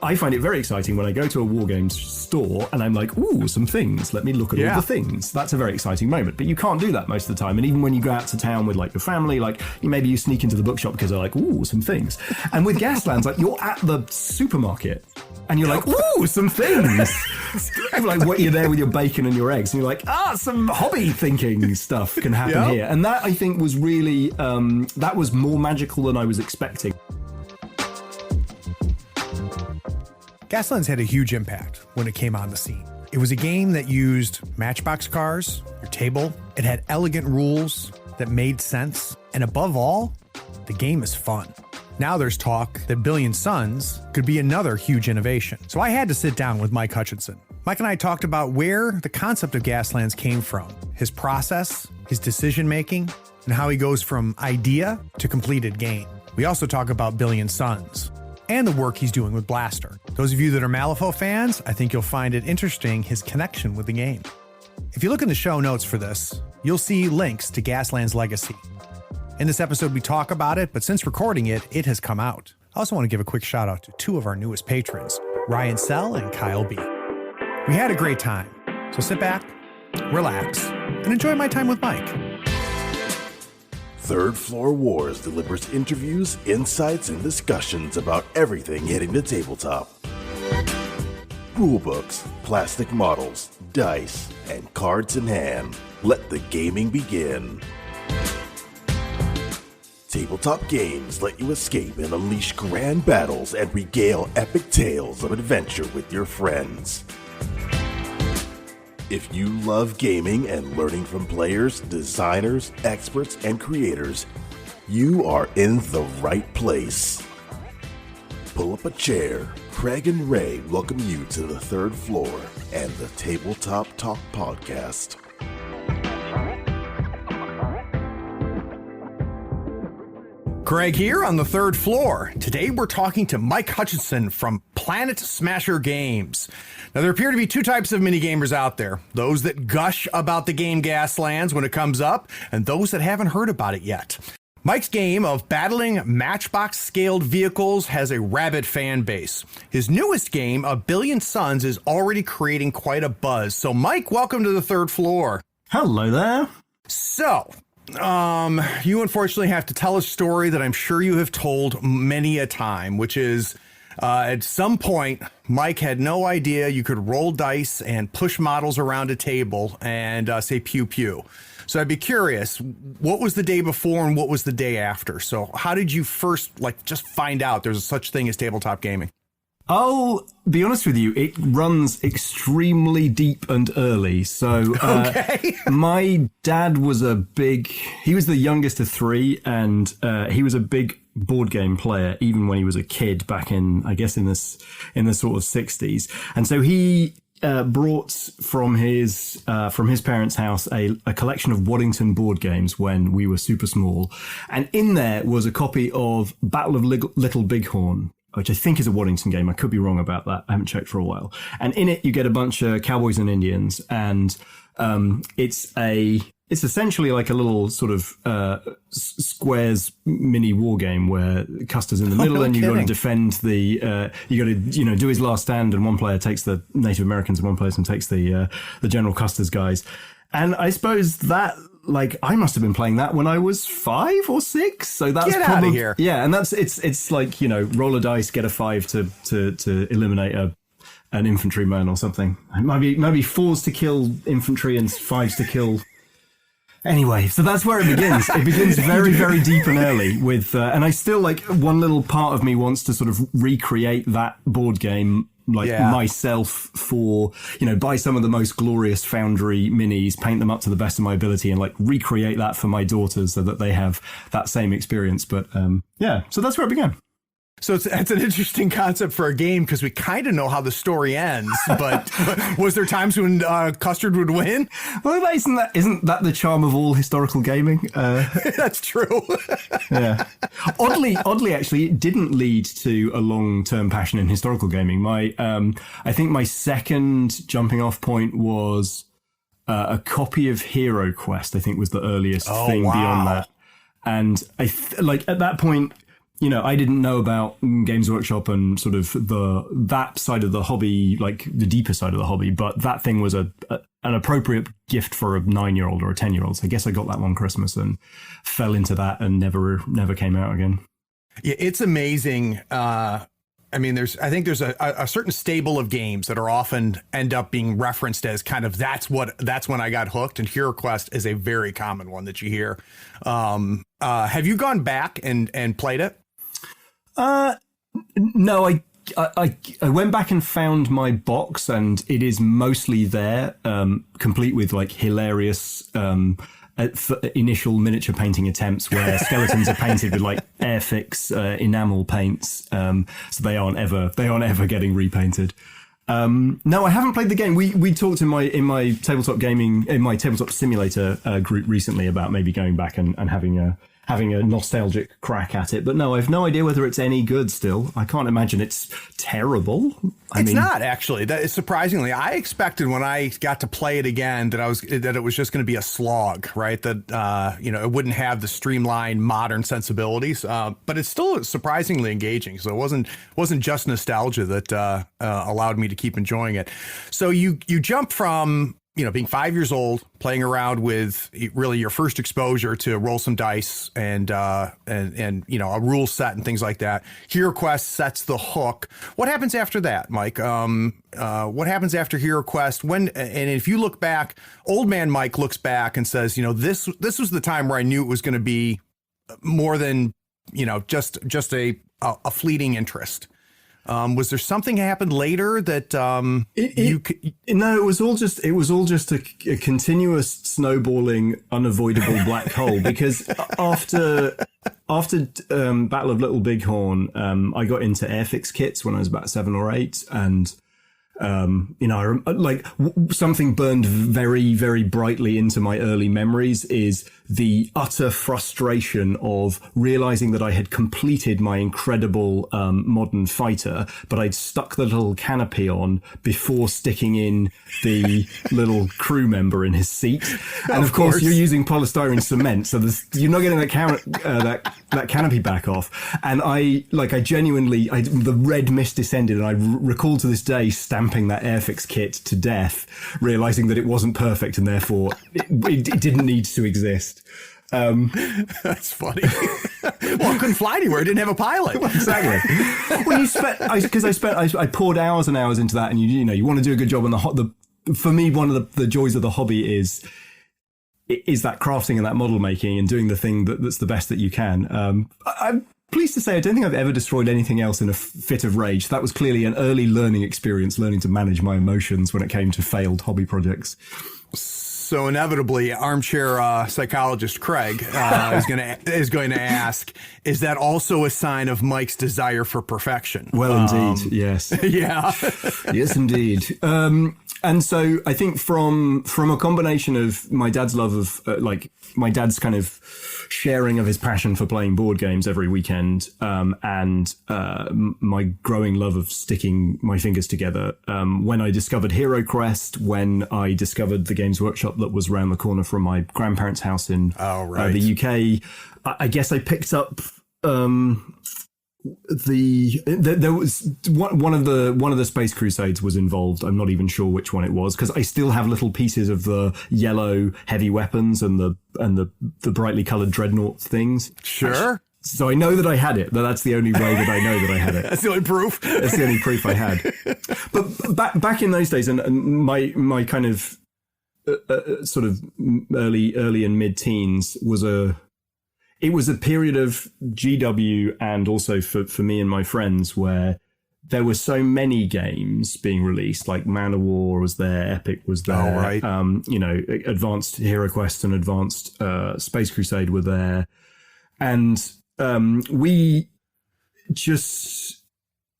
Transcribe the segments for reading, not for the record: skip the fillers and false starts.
I find it very exciting when I go to a war games store and I'm like, ooh, some things. Let me look at all the things. That's a very exciting moment. But you can't do that most of the time. And even when you go out to town with like your family, like maybe you sneak into the bookshop because they're like, ooh, some things. And with Gaslands, like you're at the supermarket and you're like, ooh, some things. Like what, you're there with your bacon and your eggs and you're like, some hobby thinking stuff can happen here. And that I think was really, that was more magical than I was expecting. Gaslands had a huge impact when it came on the scene. It was a game that used matchbox cars, your table. It had elegant rules that made sense. And above all, the game is fun. Now there's talk that Billion Suns could be another huge innovation. So I had to sit down with Mike Hutchinson. Mike and I talked about where the concept of Gaslands came from, his process, his decision-making, and how he goes from idea to completed game. We also talk about Billion Suns and the work he's doing with Blaster. Those of you that are Malifaux fans, I think you'll find it interesting, his connection with the game. If you look in the show notes for this, you'll see links to Gaslands Legacy. In this episode, we talk about it, but since recording it, it has come out. I also want to give a quick shout out to two of our newest patrons, Ryan Sell and Kyle B. We had a great time, so sit back, relax, and enjoy my time with Mike. Third Floor Wars delivers interviews, insights, and discussions about everything hitting the tabletop. Rulebooks, plastic models, dice, and cards in hand. Let the gaming begin. Tabletop games let you escape and unleash grand battles and regale epic tales of adventure with your friends. If you love gaming and learning from players, designers, experts, and creators, you are in the right place. Pull up a chair. Craig and Ray welcome you to the Third Floor and the Tabletop Talk Podcast. Craig here on the Third Floor. Today we're talking to Mike Hutchinson from Planet Smasher Games. Now there appear to be two types of minigamers out there. Those that gush about the game Gaslands when it comes up, and those that haven't heard about it yet. Mike's game of battling matchbox-scaled vehicles has a rabid fan base. His newest game, A Billion Suns, is already creating quite a buzz. So Mike, welcome to the Third Floor. Hello there. So, you unfortunately have to tell a story that I'm sure you have told many a time, which is at some point, Mike had no idea you could roll dice and push models around a table and say pew pew. So I'd be curious, what was the day before and what was the day after? So how did you first just find out there's such thing as tabletop gaming? I'll be honest with you, it runs extremely deep and early. So my dad was he was the youngest of three, and he was a big board game player even when he was a kid back in, I guess, in the sort of 60s. And so he brought from his parents' house a collection of Waddington board games when we were super small. And in there was a copy of Battle of Little Bighorn, which I think is a Waddington game. I could be wrong about that. I haven't checked for a while. And in it, you get a bunch of cowboys and Indians, and it's essentially like a little sort of squares mini war game where Custer's in the middle, and you've got to defend you got to do his last stand, and one player takes the Native Americans and one person takes the General Custer's guys. And I suppose that, I must have been playing that when I was 5 or 6. So that's Get out of here. Yeah, and it's like, roll a dice, get a 5 to eliminate an infantryman or something. Maybe 4s to kill infantry and 5s to kill. Anyway, so that's where it begins. It begins very, very deep and early with, and I still one little part of me wants to sort of recreate that board game myself for, buy some of the most glorious Foundry minis, paint them up to the best of my ability, and recreate that for my daughters so that they have that same experience. But so that's where it began. So that's an interesting concept for a game because we kind of know how the story ends. But was there times when Custard would win? Well, isn't that the charm of all historical gaming? That's true. Yeah. Oddly, actually, it didn't lead to a long-term passion in historical gaming. I think my second jumping off point was a copy of Hero Quest. I think was the earliest thing beyond that. And at that point, I didn't know about Games Workshop and sort of that side of the hobby, like the deeper side of the hobby. But that thing was an appropriate gift for a 9-year-old or a 10-year-old. So I guess I got that one Christmas and fell into that and never came out again. Yeah, it's amazing. I think there's a certain stable of games that are often end up being referenced as kind of that's when I got hooked, and Hero Quest is a very common one that you hear. Have you gone back and played it? No, I went back and found my box, and it is mostly there, complete with like hilarious initial miniature painting attempts where skeletons are painted with like Airfix enamel paints, so they aren't ever getting repainted. No, I haven't played the game. We talked in my tabletop simulator group recently about maybe going back and having a nostalgic crack at it. But no, I have no idea whether it's any good still. I can't imagine it's terrible. It's not, actually. That is surprisingly. I expected when I got to play it again that it was just going to be a slog, right? That it wouldn't have the streamlined modern sensibilities. But it's still surprisingly engaging. So it wasn't just nostalgia that allowed me to keep enjoying it. So you jump from being 5 years old, playing around with really your first exposure to roll some dice and a rule set and things like that. Hero Quest sets the hook. What happens after that, Mike? What happens after Hero Quest? And if you look back, old man Mike looks back and says, this was the time where I knew it was going to be more than, just a fleeting interest. Was there something happened later that No, it was all just a continuous snowballing, unavoidable black hole. Because after Battle of Little Bighorn, I got into Airfix kits when I was about 7 or 8, and something burned very, very brightly into my early memories is the utter frustration of realizing that I had completed my incredible modern fighter, but I'd stuck the little canopy on before sticking in the little crew member in his seat. And of course you're using polystyrene cement, so you're not getting that canopy back off. And the red mist descended, and I recall to this day stamping that Airfix kit to death, realizing that it wasn't perfect and therefore it didn't need to exist. That's funny. Well, it couldn't fly anywhere. It didn't have a pilot. Well, exactly. Well, I poured hours and hours into that, and you want to do a good job. And for me, one of the joys of the hobby is that crafting and that model making and doing the thing that's the best that you can. I'm pleased to say I don't think I've ever destroyed anything else in a fit of rage. That was clearly an early learning experience, learning to manage my emotions when it came to failed hobby projects. So inevitably, armchair psychologist Craig is going to ask, is that also a sign of Mike's desire for perfection? Well, indeed, yes. Yeah. Yes, indeed. And so I think from a combination of my dad's love of my dad's kind of sharing of his passion for playing board games every weekend, and my growing love of sticking my fingers together. When I discovered Hero Quest, when I discovered the Games Workshop that was around the corner from my grandparents' house in the UK, I guess I picked up there was one of the Space Crusades was involved. I'm not even sure which one it was, because I still have little pieces of the yellow heavy weapons and the brightly coloured dreadnought things. Sure. So I know that I had it. That's the only way that I know that I had it. That's the only proof. That's the only proof I had. But back in those days, and my kind of sort of early and mid teens it was a period of GW, and also for me and my friends, where there were so many games being released. Like Man of War was there, Epic was there, oh, right. Advanced Hero Quest and Advanced Space Crusade were there, and we just,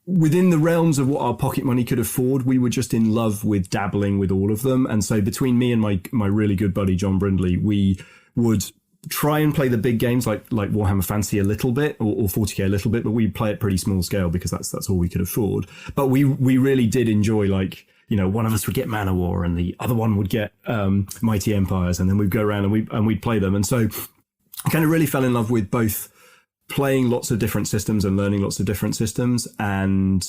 within the realms of what our pocket money could afford, we were just in love with dabbling with all of them. And so between me and my really good buddy John Brindley, we would try and play the big games like Warhammer Fantasy a little bit, or 40k a little bit, but we play at pretty small scale because that's all we could afford. But we really did enjoy, one of us would get Man of War and the other one would get Mighty Empires, and then we'd go around and we'd play them. And so I kind of really fell in love with both playing lots of different systems and learning lots of different systems. And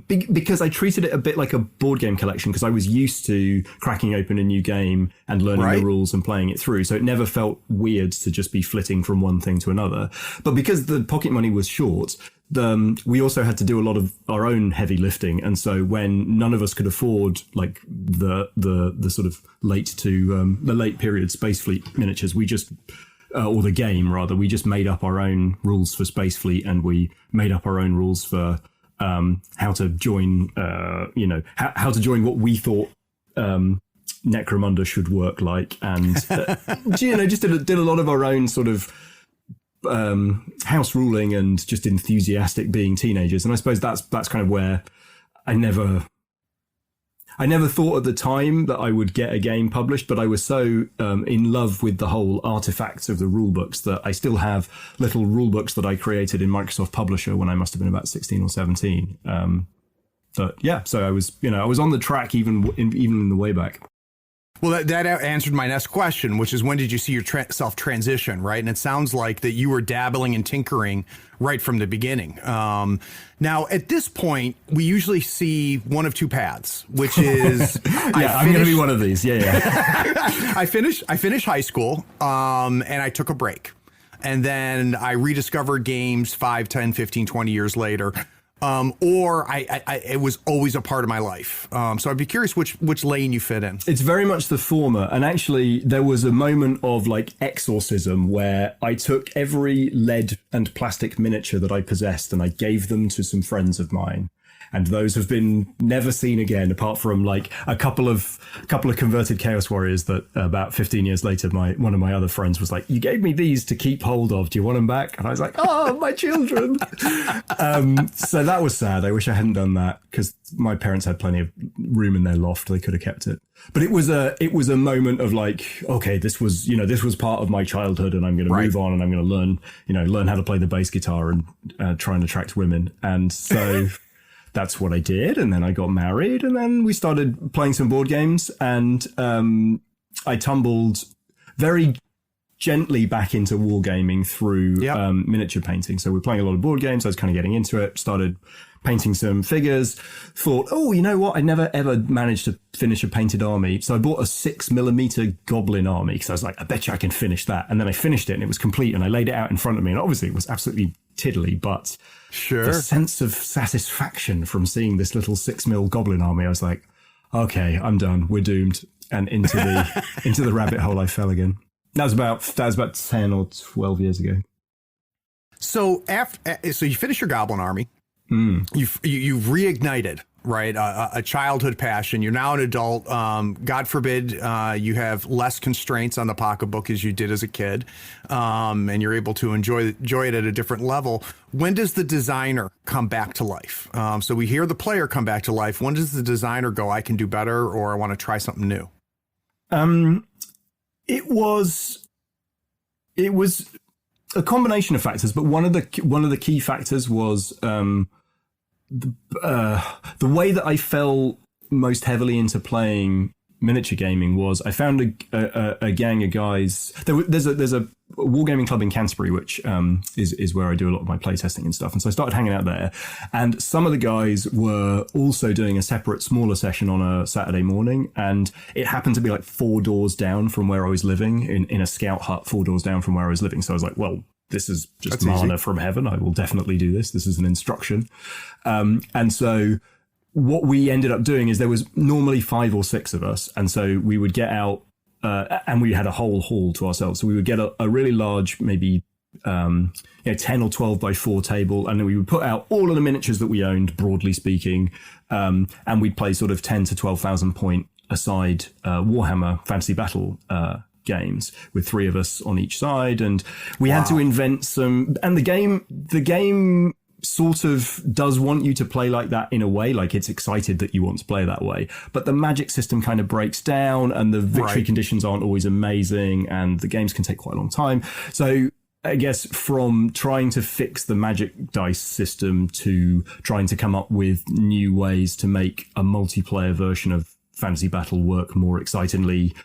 because I treated it a bit like a board game collection, because I was used to cracking open a new game and learning the rules and playing it through. So it never felt weird to just be flitting from one thing to another. But because the pocket money was short, we also had to do a lot of our own heavy lifting. And so when none of us could afford like the sort of the late period Space Fleet miniatures, we just or the game rather, we just made up our own rules for Space Fleet, and we made up our own rules for how to join how to join what we thought Necromunda should work like, and just did a lot of our own sort of house ruling and just enthusiastic being teenagers. And I suppose that's kind of where I never thought at the time that I would get a game published, but I was so in love with the whole artifacts of the rule books that I still have little rule books that I created in Microsoft Publisher when I must have been about 16 or 17. But yeah, so I was on the track even in the way back. Well, that answered my next question, which is when did you see your self transition, right? And it sounds like that you were dabbling and tinkering right from the beginning. Now, at this point, we usually see one of two paths, which is I'm going to be one of these. Yeah. I finished high school, and I took a break, and then I rediscovered games 5, 10, 15, 20 years later. Or it was always a part of my life. So I'd be curious which lane you fit in. It's very much the former. And actually, there was a moment of like exorcism where I took every lead and plastic miniature that I possessed and I gave them to some friends of mine. And those have been never seen again, apart from like a couple of converted Chaos Warriors that about 15 years later, one of my other friends was like, "You gave me these to keep hold of. Do you want them back?" And I was like, "Oh, my children." So that was sad. I wish I hadn't done that because my parents had plenty of room in their loft. They could have kept it. But it was a moment of like, okay, this was part of my childhood, and I'm going to move on, and I'm going to learn how to play the bass guitar and try and attract women. And so. That's what I did. And then I got married, and then we started playing some board games, and I tumbled very gently back into wargaming through miniature painting. So we're playing a lot of board games. I was kind of getting into it, started painting some figures, thought, oh, you know what? I never ever managed to finish a painted army. So I bought a 6mm goblin army because I was like, I bet you I can finish that. And then I finished it and it was complete, and I laid it out in front of me. And obviously it was absolutely tiddly, but the sense of satisfaction from seeing this little 6mm goblin army, I was like, okay, I'm done. We're doomed. And into the rabbit hole I fell again. That was about 10 or 12 years ago. So so you finish your goblin army. You've reignited, right? A childhood passion. You're now an adult. God forbid you have less constraints on the pocketbook as you did as a kid, and you're able to enjoy it at a different level. When does the designer come back to life? So we hear the player come back to life. When does the designer go, I can do better, or I want to try something new? It was a combination of factors, but one of the key factors was the way that I fell most heavily into playing miniature gaming was I found a gang of guys. There's a wargaming club in Canterbury, which is where I do a lot of my playtesting and stuff. And so I started hanging out there, and some of the guys were also doing a separate, smaller session on a Saturday morning, and it happened to be like 4 doors down from where I was living in a scout hut, 4 doors down from where I was living. So I was like, well, this is just mana from heaven. I will definitely do this. This is an instruction. And so what we ended up doing is there was normally 5 or 6 of us. And so we would get out and we had a whole hall to ourselves. So we would get a really large, maybe 10 or 12 by 4 table. And then we would put out all of the miniatures that we owned, broadly speaking. And we'd play sort of 10 to 12,000 point aside Warhammer Fantasy Battle games with 3 of us on each side. And we had to invent some, and the game sort of does want you to play like that in a way, like it's excited that you want to play that way, but the magic system kind of breaks down and the victory conditions aren't always amazing and the games can take quite a long time. So I guess from trying to fix the magic dice system to trying to come up with new ways to make a multiplayer version of Fantasy Battle work more excitingly,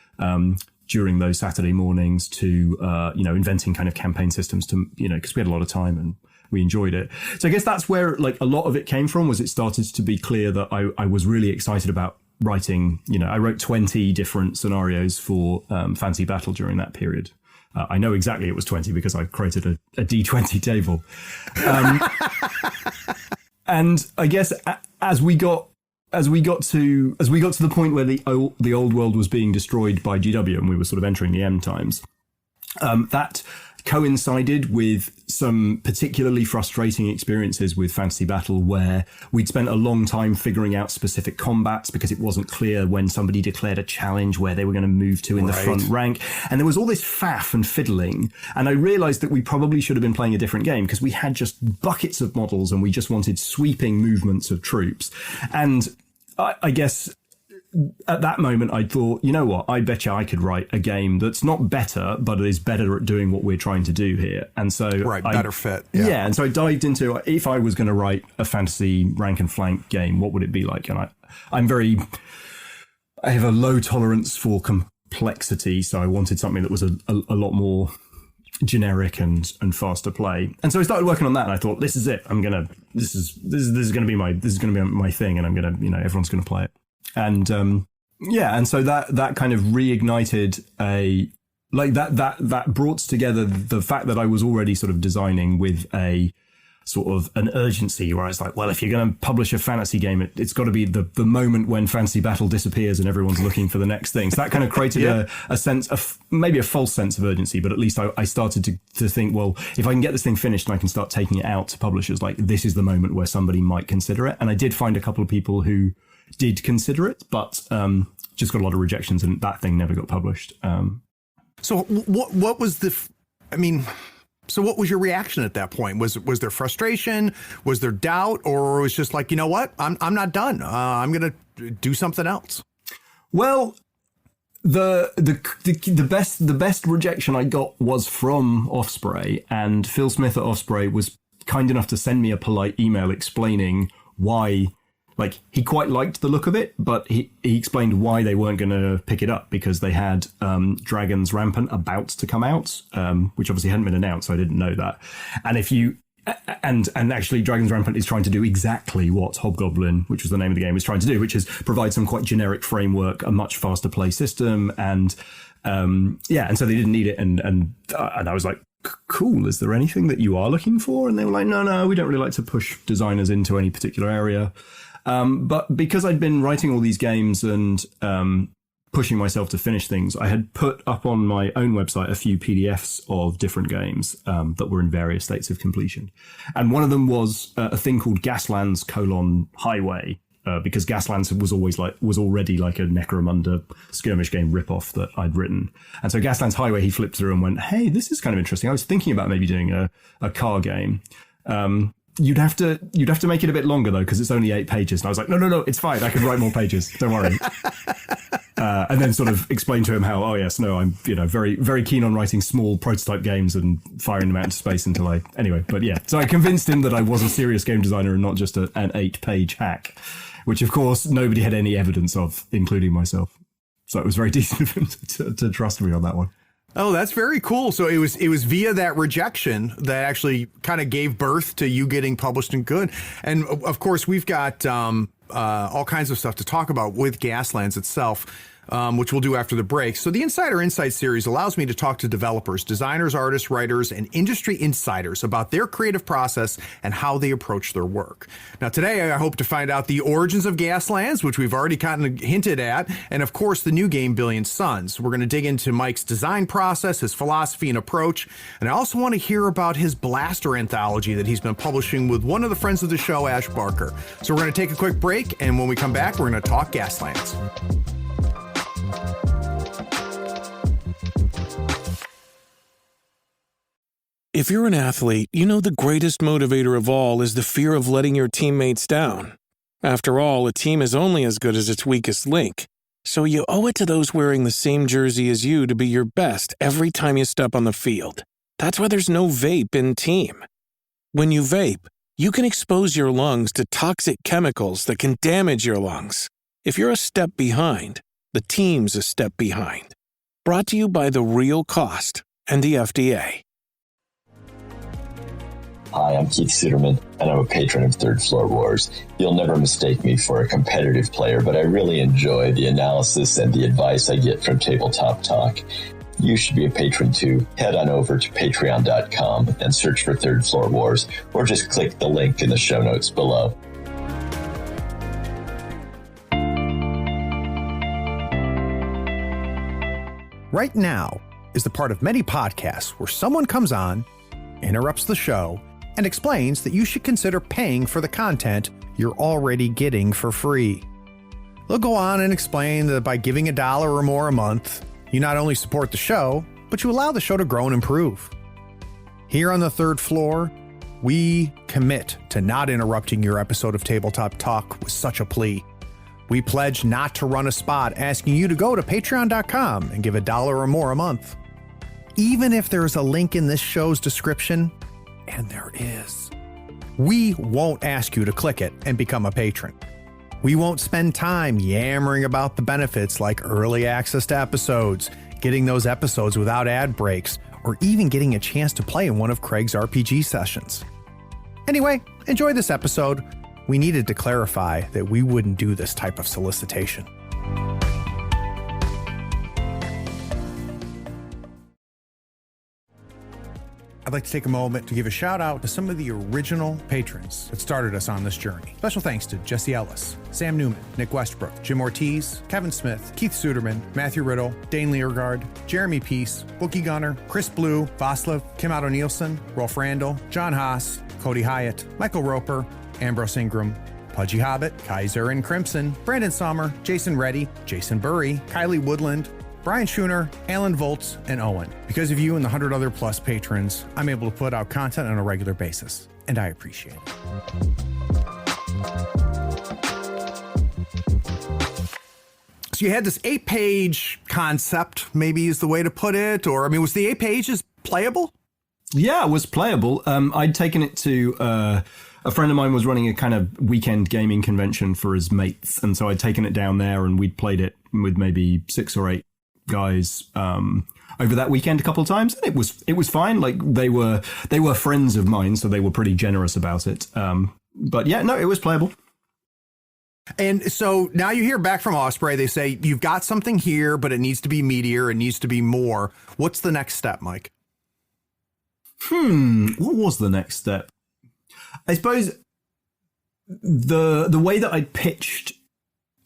during those Saturday mornings to, inventing kind of campaign systems to, because we had a lot of time and we enjoyed it. So I guess that's where like a lot of it came from, was it started to be clear that I was really excited about writing. I wrote 20 different scenarios for Fantasy Battle during that period. I know exactly it was 20 because I created a D20 table. And I guess as we got to the point where the old world was being destroyed by GW and we were sort of entering the M times, that coincided with some particularly frustrating experiences with Fantasy Battle, where we'd spent a long time figuring out specific combats because it wasn't clear when somebody declared a challenge where they were going to move to in the front rank. And there was all this faff and fiddling. And I realized that we probably should have been playing a different game because we had just buckets of models and we just wanted sweeping movements of troops. And I guess at that moment, I thought, you know what, I bet you I could write a game that's not better, but is better at doing what we're trying to do here. And so better fit. Yeah. And so I dived into, if I was going to write a fantasy rank and flank game, what would it be like? And I have a low tolerance for complexity. So I wanted something that was a lot more generic and faster play. And so I started working on that and I thought, this is it. This is going to be my thing. And I'm going to, everyone's going to play it. And and so that kind of reignited that brought together the fact that I was already sort of designing with a sort of an urgency where I was like, well, if you're going to publish a fantasy game, it's got to be the moment when Fantasy Battle disappears and everyone's looking for the next thing. So that kind of created a sense of, maybe a false sense of urgency, but at least I started to think, well, if I can get this thing finished and I can start taking it out to publishers, like this is the moment where somebody might consider it. And I did find a couple of people who did consider it, but just got a lot of rejections and that thing never got published. So what was so what was your reaction at that point? Was there frustration? Was there doubt? Or was it just like, you know what? I'm not done. I'm going to do something else. Well, the best rejection I got was from Offspray, and Phil Smith at Offspray was kind enough to send me a polite email explaining why. Like, he quite liked the look of it, but he explained why they weren't going to pick it up, because they had Dragons Rampant about to come out, which obviously hadn't been announced, so I didn't know that. And if you and actually Dragons Rampant is trying to do exactly what Hobgoblin, which was the name of the game, is trying to do, which is provide some quite generic framework, a much faster play system, and and so they didn't need it, and I was like, cool, is there anything that you are looking for? And they were like, no, we don't really like to push designers into any particular area. But because I'd been writing all these games and pushing myself to finish things, I had put up on my own website a few PDFs of different games that were in various states of completion. And one of them was a thing called Gaslands : Highway, because Gaslands was already like a Necromunda skirmish game ripoff that I'd written. And so Gaslands Highway, he flipped through and went, hey, this is kind of interesting. I was thinking about maybe doing a car game. You'd have to make it a bit longer though, because it's only 8 pages. And I was like, no, it's fine. I can write more pages. Don't worry. And then sort of explain to him how, I'm, very, very keen on writing small prototype games and firing them out into space but yeah. So I convinced him that I was a serious game designer and not just an 8-page hack, which of course nobody had any evidence of, including myself. So it was very decent of him to trust me on that one. Oh, that's very cool. So it was via that rejection that actually kind of gave birth to you getting published in Good. And of course, we've got all kinds of stuff to talk about with Gaslands itself, which we'll do after the break. So the Insider Insight series allows me to talk to developers, designers, artists, writers, and industry insiders about their creative process and how they approach their work. Now, today, I hope to find out the origins of Gaslands, which we've already kind of hinted at, and of course, the new game, Billion Suns. We're going to dig into Mike's design process, his philosophy and approach, and I also want to hear about his Blaster anthology that he's been publishing with one of the friends of the show, Ash Barker. So we're going to take a quick break, and when we come back, we're going to talk Gaslands. If you're an athlete, you know the greatest motivator of all is the fear of letting your teammates down. After all, a team is only as good as its weakest link. So you owe it to those wearing the same jersey as you to be your best every time you step on the field. That's why there's no vape in team. When you vape, you can expose your lungs to toxic chemicals that can damage your lungs. If you're a step behind, the team's a step behind. Brought to you by The Real Cost and the FDA. Hi, I'm Keith Suderman, and I'm a patron of Third Floor Wars. You'll never mistake me for a competitive player, but I really enjoy the analysis and the advice I get from Tabletop Talk. You should be a patron too. Head on over to patreon.com and search for Third Floor Wars, or just click the link in the show notes below. Right Now is the part of many podcasts where someone comes on, interrupts the show, and explains that you should consider paying for the content you're already getting for free. They'll go on and explain that by giving $1 or more a month, you not only support the show, but you allow the show to grow and improve. Here on the Third Floor, we commit to not interrupting your episode of Tabletop Talk with such a plea. We pledge not to run a spot asking you to go to patreon.com and give $1 or more a month. Even if there's a link in this show's description, and there is, we won't ask you to click it and become a patron. We won't spend time yammering about the benefits like early access to episodes, getting those episodes without ad breaks, or even getting a chance to play in one of Craig's RPG sessions. Anyway, enjoy this episode. We needed to clarify that we wouldn't do this type of solicitation. I'd like to take a moment to give a shout out to some of the original patrons that started us on this journey. Special thanks to Jesse Ellis, Sam Newman, Nick Westbrook, Jim Ortiz, Kevin Smith, Keith Suderman, Matthew Riddle, Dane Leargard, Jeremy Peace, Bookie Gunner, Chris Blue, Vaslav, Kim Otto Nielsen, Rolf Randall, John Haas, Cody Hyatt, Michael Roper, Ambrose Ingram, Pudgy Hobbit, Kaiser and Crimson, Brandon Sommer, Jason Reddy, Jason Burry, Kylie Woodland, Brian Schooner, Alan Volts, and Owen. Because of you and the 100 other plus patrons, I'm able to put out content on a regular basis, and I appreciate it. So you had this 8-page concept, maybe is the way to put it, or, I mean, was the 8 pages playable? Yeah, it was playable. I'd taken it to a friend of mine was running a kind of weekend gaming convention for his mates, and so I'd taken it down there and we'd played it with maybe 6 or 8 guys over that weekend a couple of times, and it was fine. Like they were friends of mine, so they were pretty generous about it. But yeah, no, it was playable. And so now you hear back from Osprey. They say you've got something here, but it needs to be meatier. It needs to be more. What's the next step, Mike? What was the next step? I suppose the way that I pitched,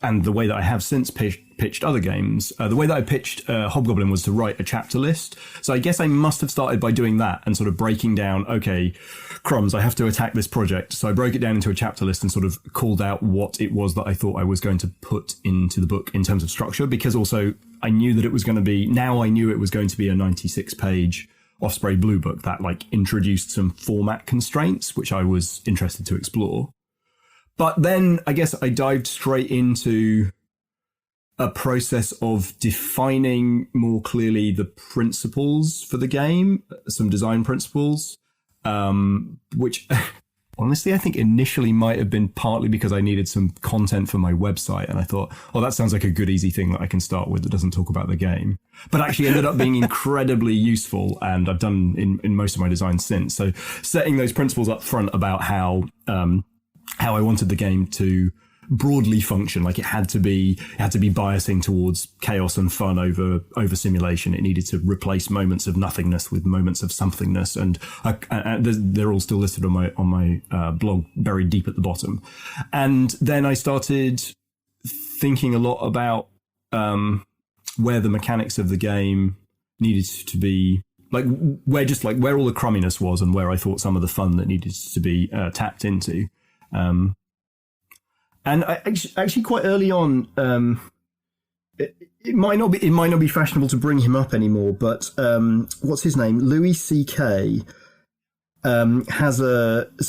and the way that I have since pitched other games, the way that I pitched Hobgoblin was to write a chapter list. So I guess I must have started by doing that and sort of breaking down, okay, crumbs, I have to attack this project. So I broke it down into a chapter list and sort of called out what it was that I thought I was going to put into the book in terms of structure, because also I knew that it was going to be, now I knew it was going to be a 96-page Osprey Blue book that like introduced some format constraints, which I was interested to explore. But then I guess I dived straight into a process of defining more clearly the principles for the game, some design principles, which honestly I think initially might have been partly because I needed some content for my website. And I thought, oh, that sounds like a good, easy thing that I can start with that doesn't talk about the game. But actually ended up being incredibly useful, and I've done in most of my designs since. So setting those principles up front about how I wanted the game to broadly function, like it had to be biasing towards chaos and fun over simulation. It needed to replace moments of nothingness with moments of somethingness, and they're all still listed on my blog, buried deep at the bottom. And then I started thinking a lot about where the mechanics of the game needed to be, like where all the crumminess was, and where I thought some of the fun that needed to be tapped into. And I actually quite early on, it might not be fashionable to bring him up anymore, but what's his name? Louis C.K. So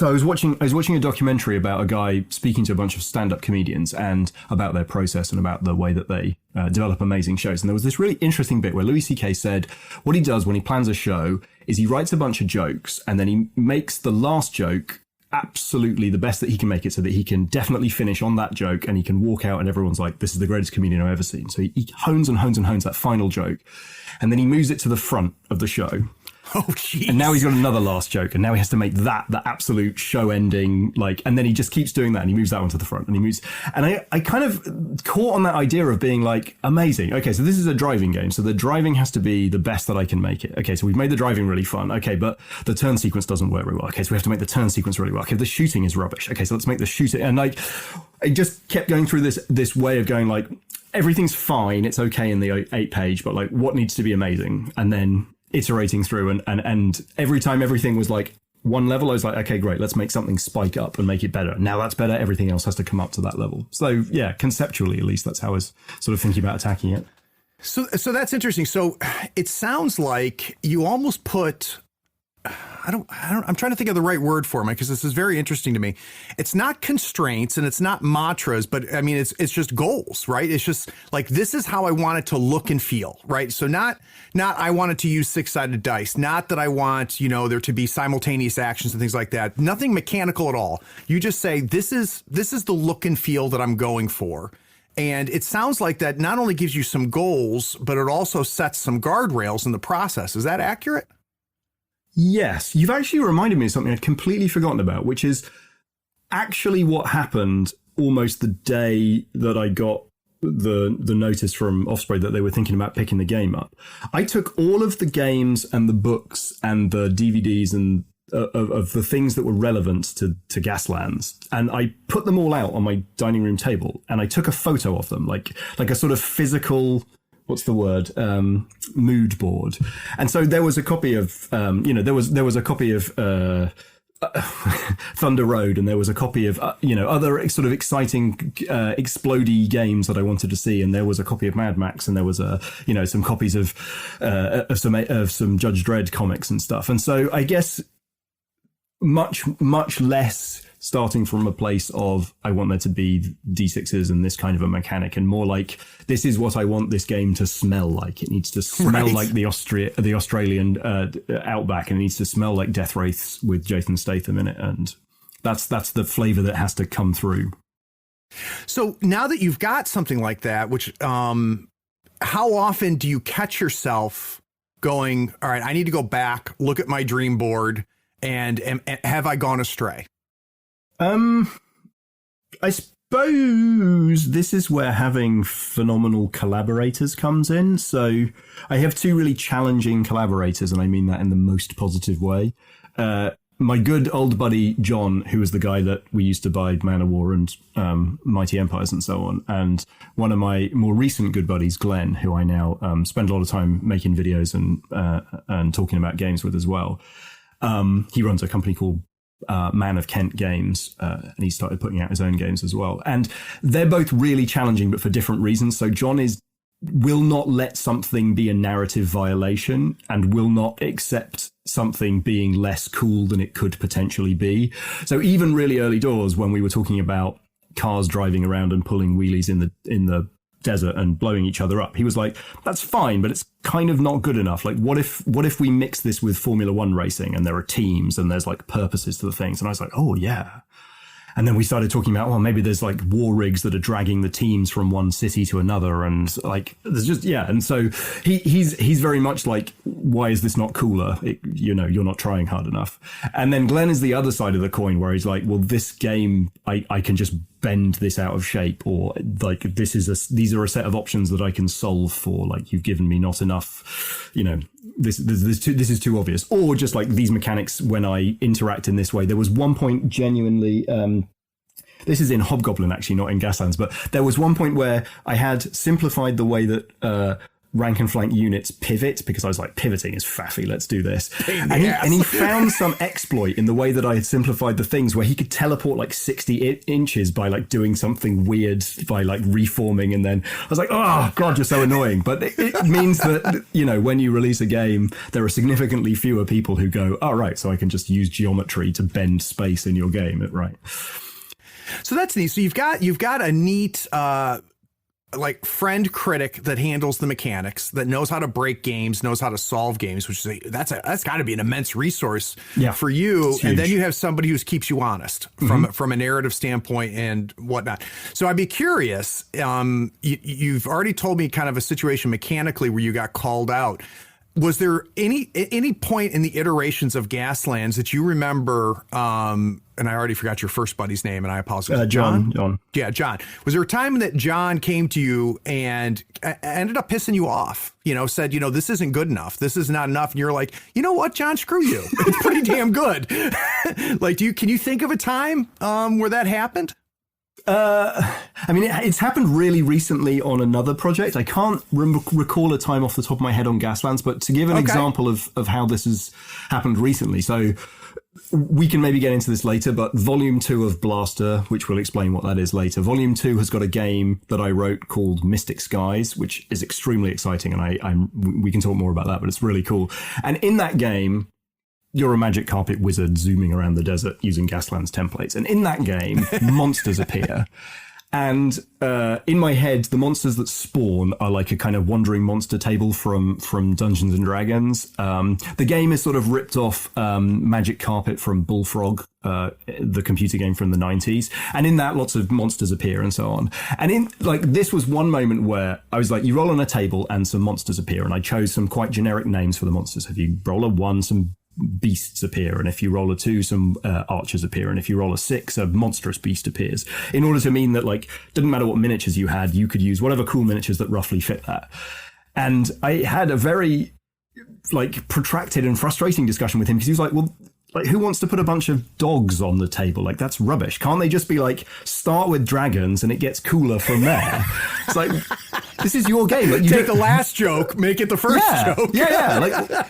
I was watching a documentary about a guy speaking to a bunch of stand-up comedians and about their process and about the way that they develop amazing shows. And there was this really interesting bit where Louis C.K. said what he does when he plans a show is he writes a bunch of jokes and then he makes the last joke absolutely the best that he can make it so that he can definitely finish on that joke and he can walk out and everyone's like, this is the greatest comedian I've ever seen. So he hones and hones and hones that final joke. And then he moves it to the front of the show. Oh, jeez. And now he's got another last joke, and now he has to make that the absolute show ending, like, and then he just keeps doing that, and he moves that one to the front, and he moves, and I kind of caught on that idea of being like, amazing. Okay, so this is a driving game, so the driving has to be the best that I can make it. Okay, so we've made the driving really fun. Okay, but the turn sequence doesn't work very well. Okay, so we have to make the turn sequence really well. Okay, the shooting is rubbish. Okay, so let's make the shooting, and like, I just kept going through this way of going like, everything's fine, it's okay in the 8-page, but like, what needs to be amazing, and then iterating through and every time everything was like one level, I was like, okay, great, let's make something spike up and make it better. Now that's better, everything else has to come up to that level. So yeah, conceptually at least, that's how I was sort of thinking about attacking it. So that's interesting. So it sounds like you almost put, I'm trying to think of the right word for it, because this is very interesting to me. It's not constraints and it's not mantras, but I mean, it's just goals, right? It's just like, this is how I want it to look and feel, right? So not I want it to use 6-sided dice, not that I want, there to be simultaneous actions and things like that. Nothing mechanical at all. You just say, this is the look and feel that I'm going for. And it sounds like that not only gives you some goals, but it also sets some guardrails in the process. Is that accurate? Yes, you've actually reminded me of something I'd completely forgotten about, which is actually what happened almost the day that I got the notice from Offspray that they were thinking about picking the game up. I took all of the games and the books and the DVDs and of the things that were relevant to Gaslands, and I put them all out on my dining room table, and I took a photo of them, like a sort of physical, what's the word, mood board. And so there was a copy of, there was a copy of Thunder Road, and there was a copy of, other sort of exciting, explodey games that I wanted to see. And there was a copy of Mad Max, and there was some copies of some Judge Dredd comics and stuff. And so I guess much less starting from a place of, I want there to be D6s and this kind of a mechanic, and more like, this is what I want this game to smell like. It needs to smell like the Australian outback, and it needs to smell like Death Wraiths with Jason Statham in it. And that's the flavor that has to come through. So now that you've got something like that, which, how often do you catch yourself going, all right, I need to go back, look at my dream board, and have I gone astray? I suppose this is where having phenomenal collaborators comes in. So I have two really challenging collaborators, and I mean that in the most positive way. My good old buddy, John, who was the guy that we used to buy Man of War and Mighty Empires and so on. And one of my more recent good buddies, Glenn, who I now spend a lot of time making videos and talking about games with as well. He runs a company called Man of Kent Games, and he started putting out his own games as well. And they're both really challenging, but for different reasons. So John will not let something be a narrative violation, and will not accept something being less cool than it could potentially be. So even really early doors, when we were talking about cars driving around and pulling wheelies in the desert and blowing each other up, he was like, that's fine, but it's kind of not good enough. Like, what if we mix this with Formula One racing, and there are teams and there's like purposes to the things? And I was like, oh yeah. And then we started talking about, well, maybe there's like war rigs that are dragging the teams from one city to another. And like, there's just, yeah. And so he's very much like, why is this not cooler? You're not trying hard enough. And then Glenn is the other side of the coin, where he's like, well, this game, I can just bend this out of shape, or like, these are a set of options that I can solve for. Like, you've given me not enough, this is too obvious. Or just like these mechanics, when I interact in this way. There was one point genuinely, this is in Hobgoblin actually, not in Gaslands, but there was one point where I had simplified the way that rank and flank units pivot, because I was like, pivoting is faffy, let's do this. And he found some exploit in the way that I had simplified the things, where he could teleport like 60 inches by like doing something weird, by like reforming. And then I was like, oh God, you're so annoying. But it means that, when you release a game, there are significantly fewer people who go, oh, right, so I can just use geometry to bend space in your game. Right. So that's neat. So you've got a neat, like friend critic that handles the mechanics, that knows how to break games, knows how to solve games, which is that's got to be an immense resource for you. And then you have somebody who keeps you honest from a narrative standpoint and whatnot. So I'd be curious. You've already told me kind of a situation mechanically where you got called out. Was there any point in the iterations of Gaslands that you remember? And I already forgot your first buddy's name, and I apologize. John. Yeah, John. Was there a time that John came to you and ended up pissing you off? Said, this isn't good enough. This is not enough. And you're like, you know what, John, screw you. It's pretty damn good. Like, can you think of a time where that happened? It's happened really recently on another project. I can't recall a time off the top of my head on Gaslands, but to give an example of how this has happened recently. So we can maybe get into this later, but Volume 2 of Blaster, which we'll explain what that is later. Volume 2 has got a game that I wrote called Mystic Skies, which is extremely exciting, and we can talk more about that, but it's really cool. And in that game, you're a magic carpet wizard zooming around the desert using Gaslands templates. And in that game, monsters appear. And in my head, the monsters that spawn are like a kind of wandering monster table from Dungeons and Dragons. The game is sort of ripped off Magic Carpet from Bullfrog, the computer game from the 90s. And in that, lots of monsters appear and so on. And this was one moment where I was like, you roll on a table and some monsters appear. And I chose some quite generic names for the monsters. If you roll a 1, some beasts appear, and if you roll a 2, some archers appear, and if you roll a 6, a monstrous beast appears, in order to mean that, like, didn't matter what miniatures you had, you could use whatever cool miniatures that roughly fit that. And I had a very protracted and frustrating discussion with him, because he was like, well, like, who wants to put a bunch of dogs on the table? Like, that's rubbish. Can't they just be like, start with dragons and it gets cooler from there? It's like, this is your game. Like, you take the last joke, make it the first joke. Yeah.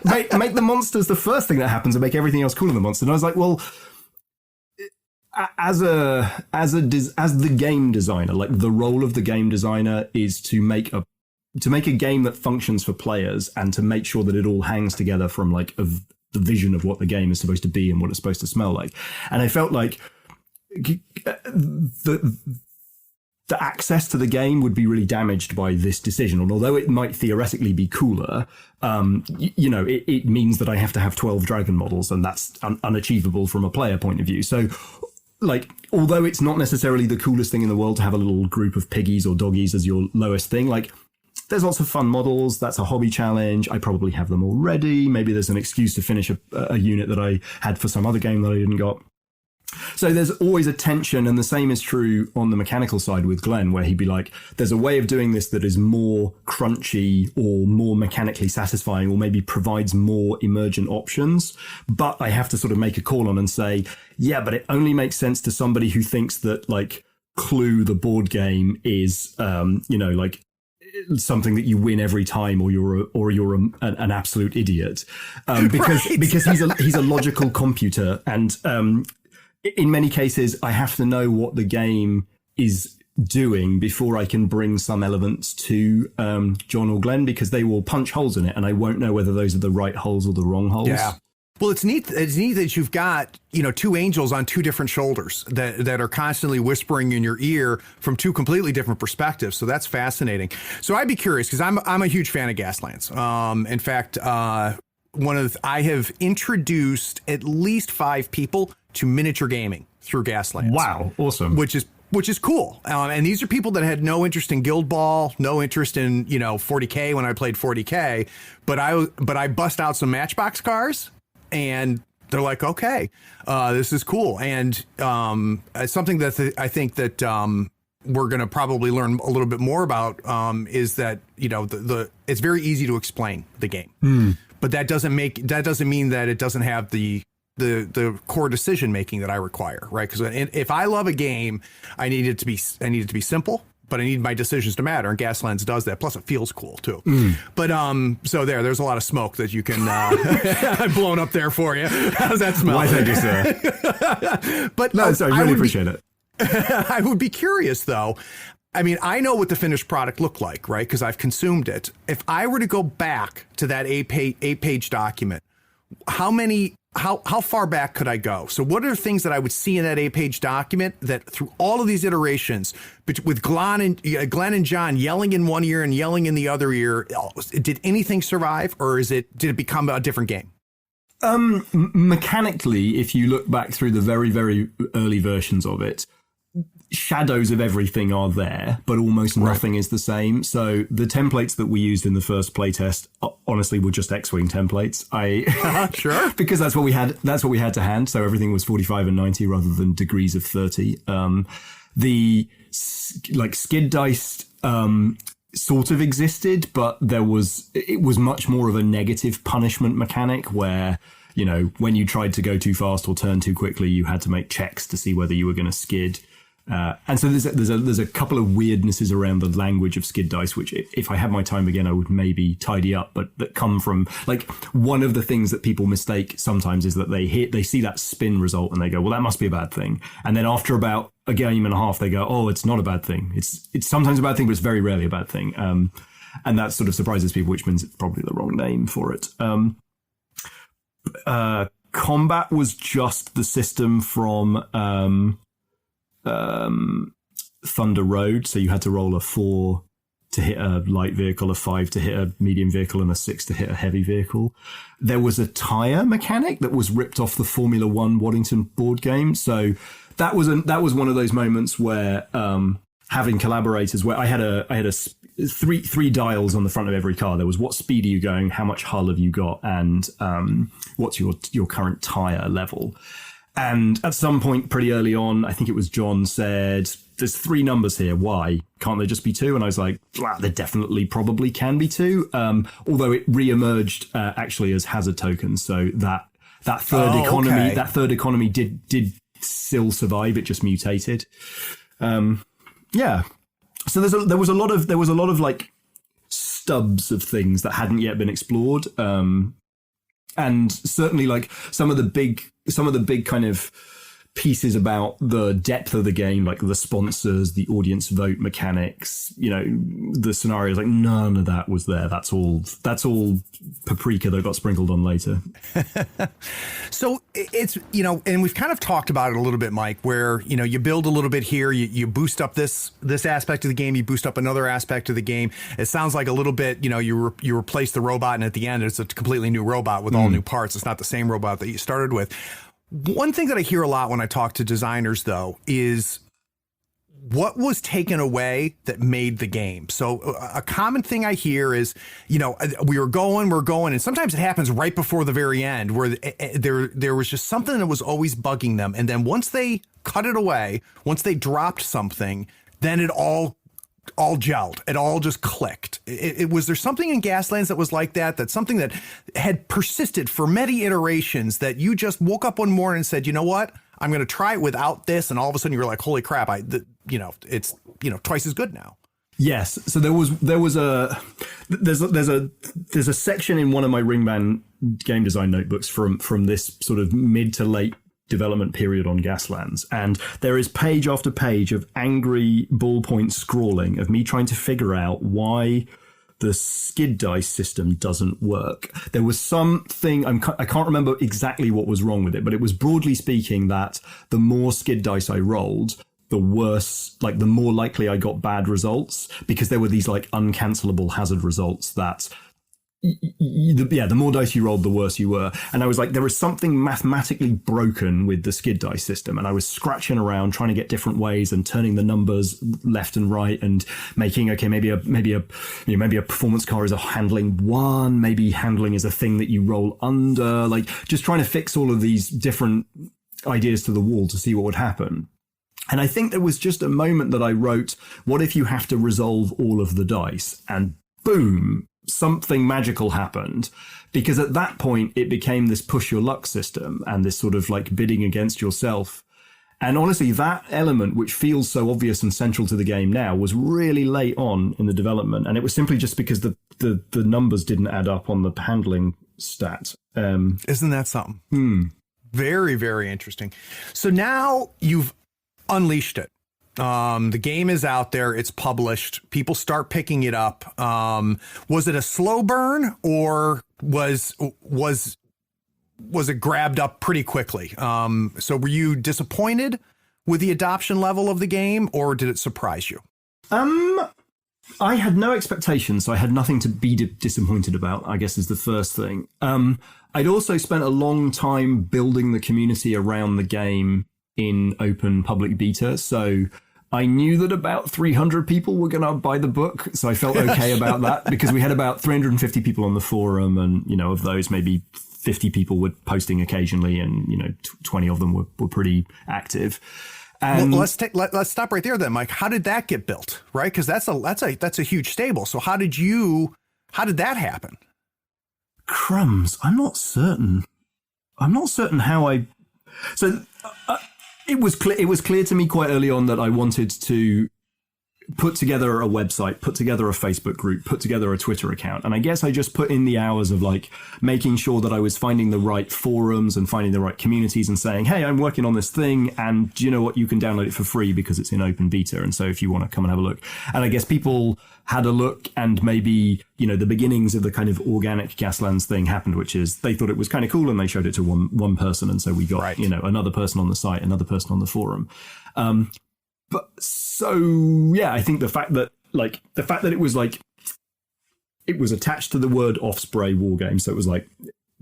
Like, make the monsters the first thing that happens and make everything else cool in the monster. And I was like, well, as the game designer, like, the role of the game designer is to make a game that functions for players and to make sure that it all hangs together from like the vision of what the game is supposed to be and what it's supposed to smell like. And I felt like the access to the game would be really damaged by this decision. And although it might theoretically be cooler, it means that I have to have 12 dragon models, and that's unachievable from a player point of view. So, like, although it's not necessarily the coolest thing in the world to have a little group of piggies or doggies as your lowest thing, like, there's lots of fun models. That's a hobby challenge. I probably have them already. Maybe there's an excuse to finish a unit that I had for some other game that I didn't got. So there's always a tension, and the same is true on the mechanical side with Glenn, where he'd be like, there's a way of doing this that is more crunchy or more mechanically satisfying, or maybe provides more emergent options. But I have to sort of make a call on and say, yeah, but it only makes sense to somebody who thinks that, like, Clue, the board game, is, like, something that you win every time, or you're an absolute idiot, because he's a logical computer, and in many cases I have to know what the game is doing before I can bring some elements to John or Glenn, because they will punch holes in it and I won't know whether those are the right holes or the wrong holes. Yeah. Well, it's neat that you've got, two angels on two different shoulders that are constantly whispering in your ear from two completely different perspectives. So that's fascinating. So I'd be curious, because I'm a huge fan of Gaslands. In fact, I have introduced at least 5 people to miniature gaming through Gaslands. Wow, awesome. Which is cool. And these are people that had no interest in Guild Ball, no interest in 40K when I played 40K, but I bust out some Matchbox cars. And they're like, okay, this is cool. And something that I think that we're going to probably learn a little bit more about is that, it's very easy to explain the game. But that doesn't mean that it doesn't have the core decision making that I require. Right. Because if I love a game, I need it to be simple. But I need my decisions to matter, and Gaslands does that. Plus, it feels cool too. But so there's a lot of smoke that you can I've blown up there for you. How's that smell? Why thank you, sir. But no, I really appreciate it. I would be curious though. I mean, I know what the finished product looked like, right? Because I've consumed it. If I were to go back to that 8-page document, how many how far back could I go? So what are things that I would see in that 8-page document that through all of these iterations with Glenn and John yelling in one ear and yelling in the other ear, did anything survive, or did it become a different game? Mechanically, if you look back through the very, very early versions of it, shadows of everything are there, but almost nothing is the same. So the templates that we used in the first playtest, honestly, were just X-Wing templates. Sure, because that's what we had. That's what we had to hand. So everything was 45 and 90 rather than degrees of 30. The skid dice sort of existed, but it was much more of a negative punishment mechanic where, you know, when you tried to go too fast or turn too quickly, you had to make checks to see whether you were going to skid. And so there's a couple of weirdnesses around the language of skid dice, which if I had my time again, I would maybe tidy up, but that come from, like, one of the things that people mistake sometimes is that they see that spin result and they go, well, that must be a bad thing. And then after about a game and a half, they go, oh, it's not a bad thing. It's sometimes a bad thing, but it's very rarely a bad thing. And that sort of surprises people, which means it's probably the wrong name for it. Combat was just the system from, Thunder Road, so you had to roll a 4 to hit a light vehicle, a 5 to hit a medium vehicle, and a 6 to hit a heavy vehicle. There was a tire mechanic that was ripped off the Formula One Waddington board game, so that was one of those moments where having collaborators, where I had three dials on the front of every car. There was what speed are you going, how much hull have you got, and what's your current tire level. And at some point pretty early on, I think it was John said, there's 3 numbers here. Why? Can't there just be 2? And I was like, there definitely probably can be 2. Although it re-emerged actually as hazard tokens. So that third economy did still survive. It just mutated. Yeah. So there was a lot of like stubs of things that hadn't yet been explored. And certainly like some of the big kind of pieces about the depth of the game, like the sponsors, the audience vote mechanics, you know, the scenarios, like none of that was there. That's all paprika that got sprinkled on later. So it's, you know, and we've kind of talked about it a little bit, Mike, where, you know, you build a little bit here, you boost up this aspect of the game, you boost up another aspect of the game. It sounds like a little bit, you know, you replace the robot, and at the end it's a completely new robot with all new parts. It's not the same robot that you started with. One thing that I hear a lot when I talk to designers, though, is what was taken away that made the game. So a common thing I hear is, you know, we're going, and sometimes it happens right before the very end where there was just something that was always bugging them. And then once they cut it away, once they dropped something, then it all gelled. It all just clicked. Was there something in Gaslands that was like that? That's something that had persisted for many iterations that you just woke up one morning and said, you know what? I'm going to try it without this. And all of a sudden you were like, holy crap, it's twice as good now. Yes. So there's a section in one of my Ringman game design notebooks from this sort of mid to late development period on Gaslands, and there is page after page of angry ballpoint scrawling of me trying to figure out why the skid dice system doesn't work. There was something, I can't remember exactly what was wrong with it, but it was broadly speaking that the more skid dice I rolled, the worse, like the more likely I got bad results, because there were these like uncancelable hazard results that the more dice you rolled, the worse you were. And I was like, there was something mathematically broken with the skid dice system. And I was scratching around trying to get different ways and turning the numbers left and right and making, okay, maybe a performance car is a handling 1, maybe handling is a thing that you roll under, like just trying to fix all of these different ideas to the wall to see what would happen. And I think there was just a moment that I wrote, what if you have to resolve all of the dice? And boom, something magical happened, because at that point it became this push your luck system and this sort of like bidding against yourself. And honestly, that element, which feels so obvious and central to the game now, was really late on in the development. And it was simply just because the numbers didn't add up on the handling stat. Isn't that something? Very, very interesting. So now you've unleashed it. The game is out there. It's published. People start picking it up. Was it a slow burn, or was was it grabbed up pretty quickly? So were you disappointed with the adoption level of the game, or did it surprise you? I had no expectations, so I had nothing to be disappointed about, I guess is the first thing. I'd also spent a long time building the community around the game in open public beta, so I knew that about 300 people were going to buy the book, so I felt okay about that, because we had about 350 people on the forum, and, you know, of those, maybe 50 people were posting occasionally, and, you know, 20 of them were pretty active. And well, let's stop right there then, Mike. How did that get built? Right, because that's a huge stable. So how did that happen? Crumbs. I'm not certain how I. So it was clear to me quite early on that I wanted to put together a website, put together a Facebook group, put together a Twitter account. And I guess I just put in the hours of like making sure that I was finding the right forums and finding the right communities and saying, hey, I'm working on this thing, and do you know what? You can download it for free because it's in open beta. And so if you want to come and have a look. And I guess people had a look, and maybe, you know, the beginnings of the kind of organic Gaslands thing happened, which is they thought it was kind of cool and they showed it to one person. And so we got, you know, another person on the site, another person on the forum. But so, yeah, I think the fact that it was attached to the word Offspray Wargame. So it was like,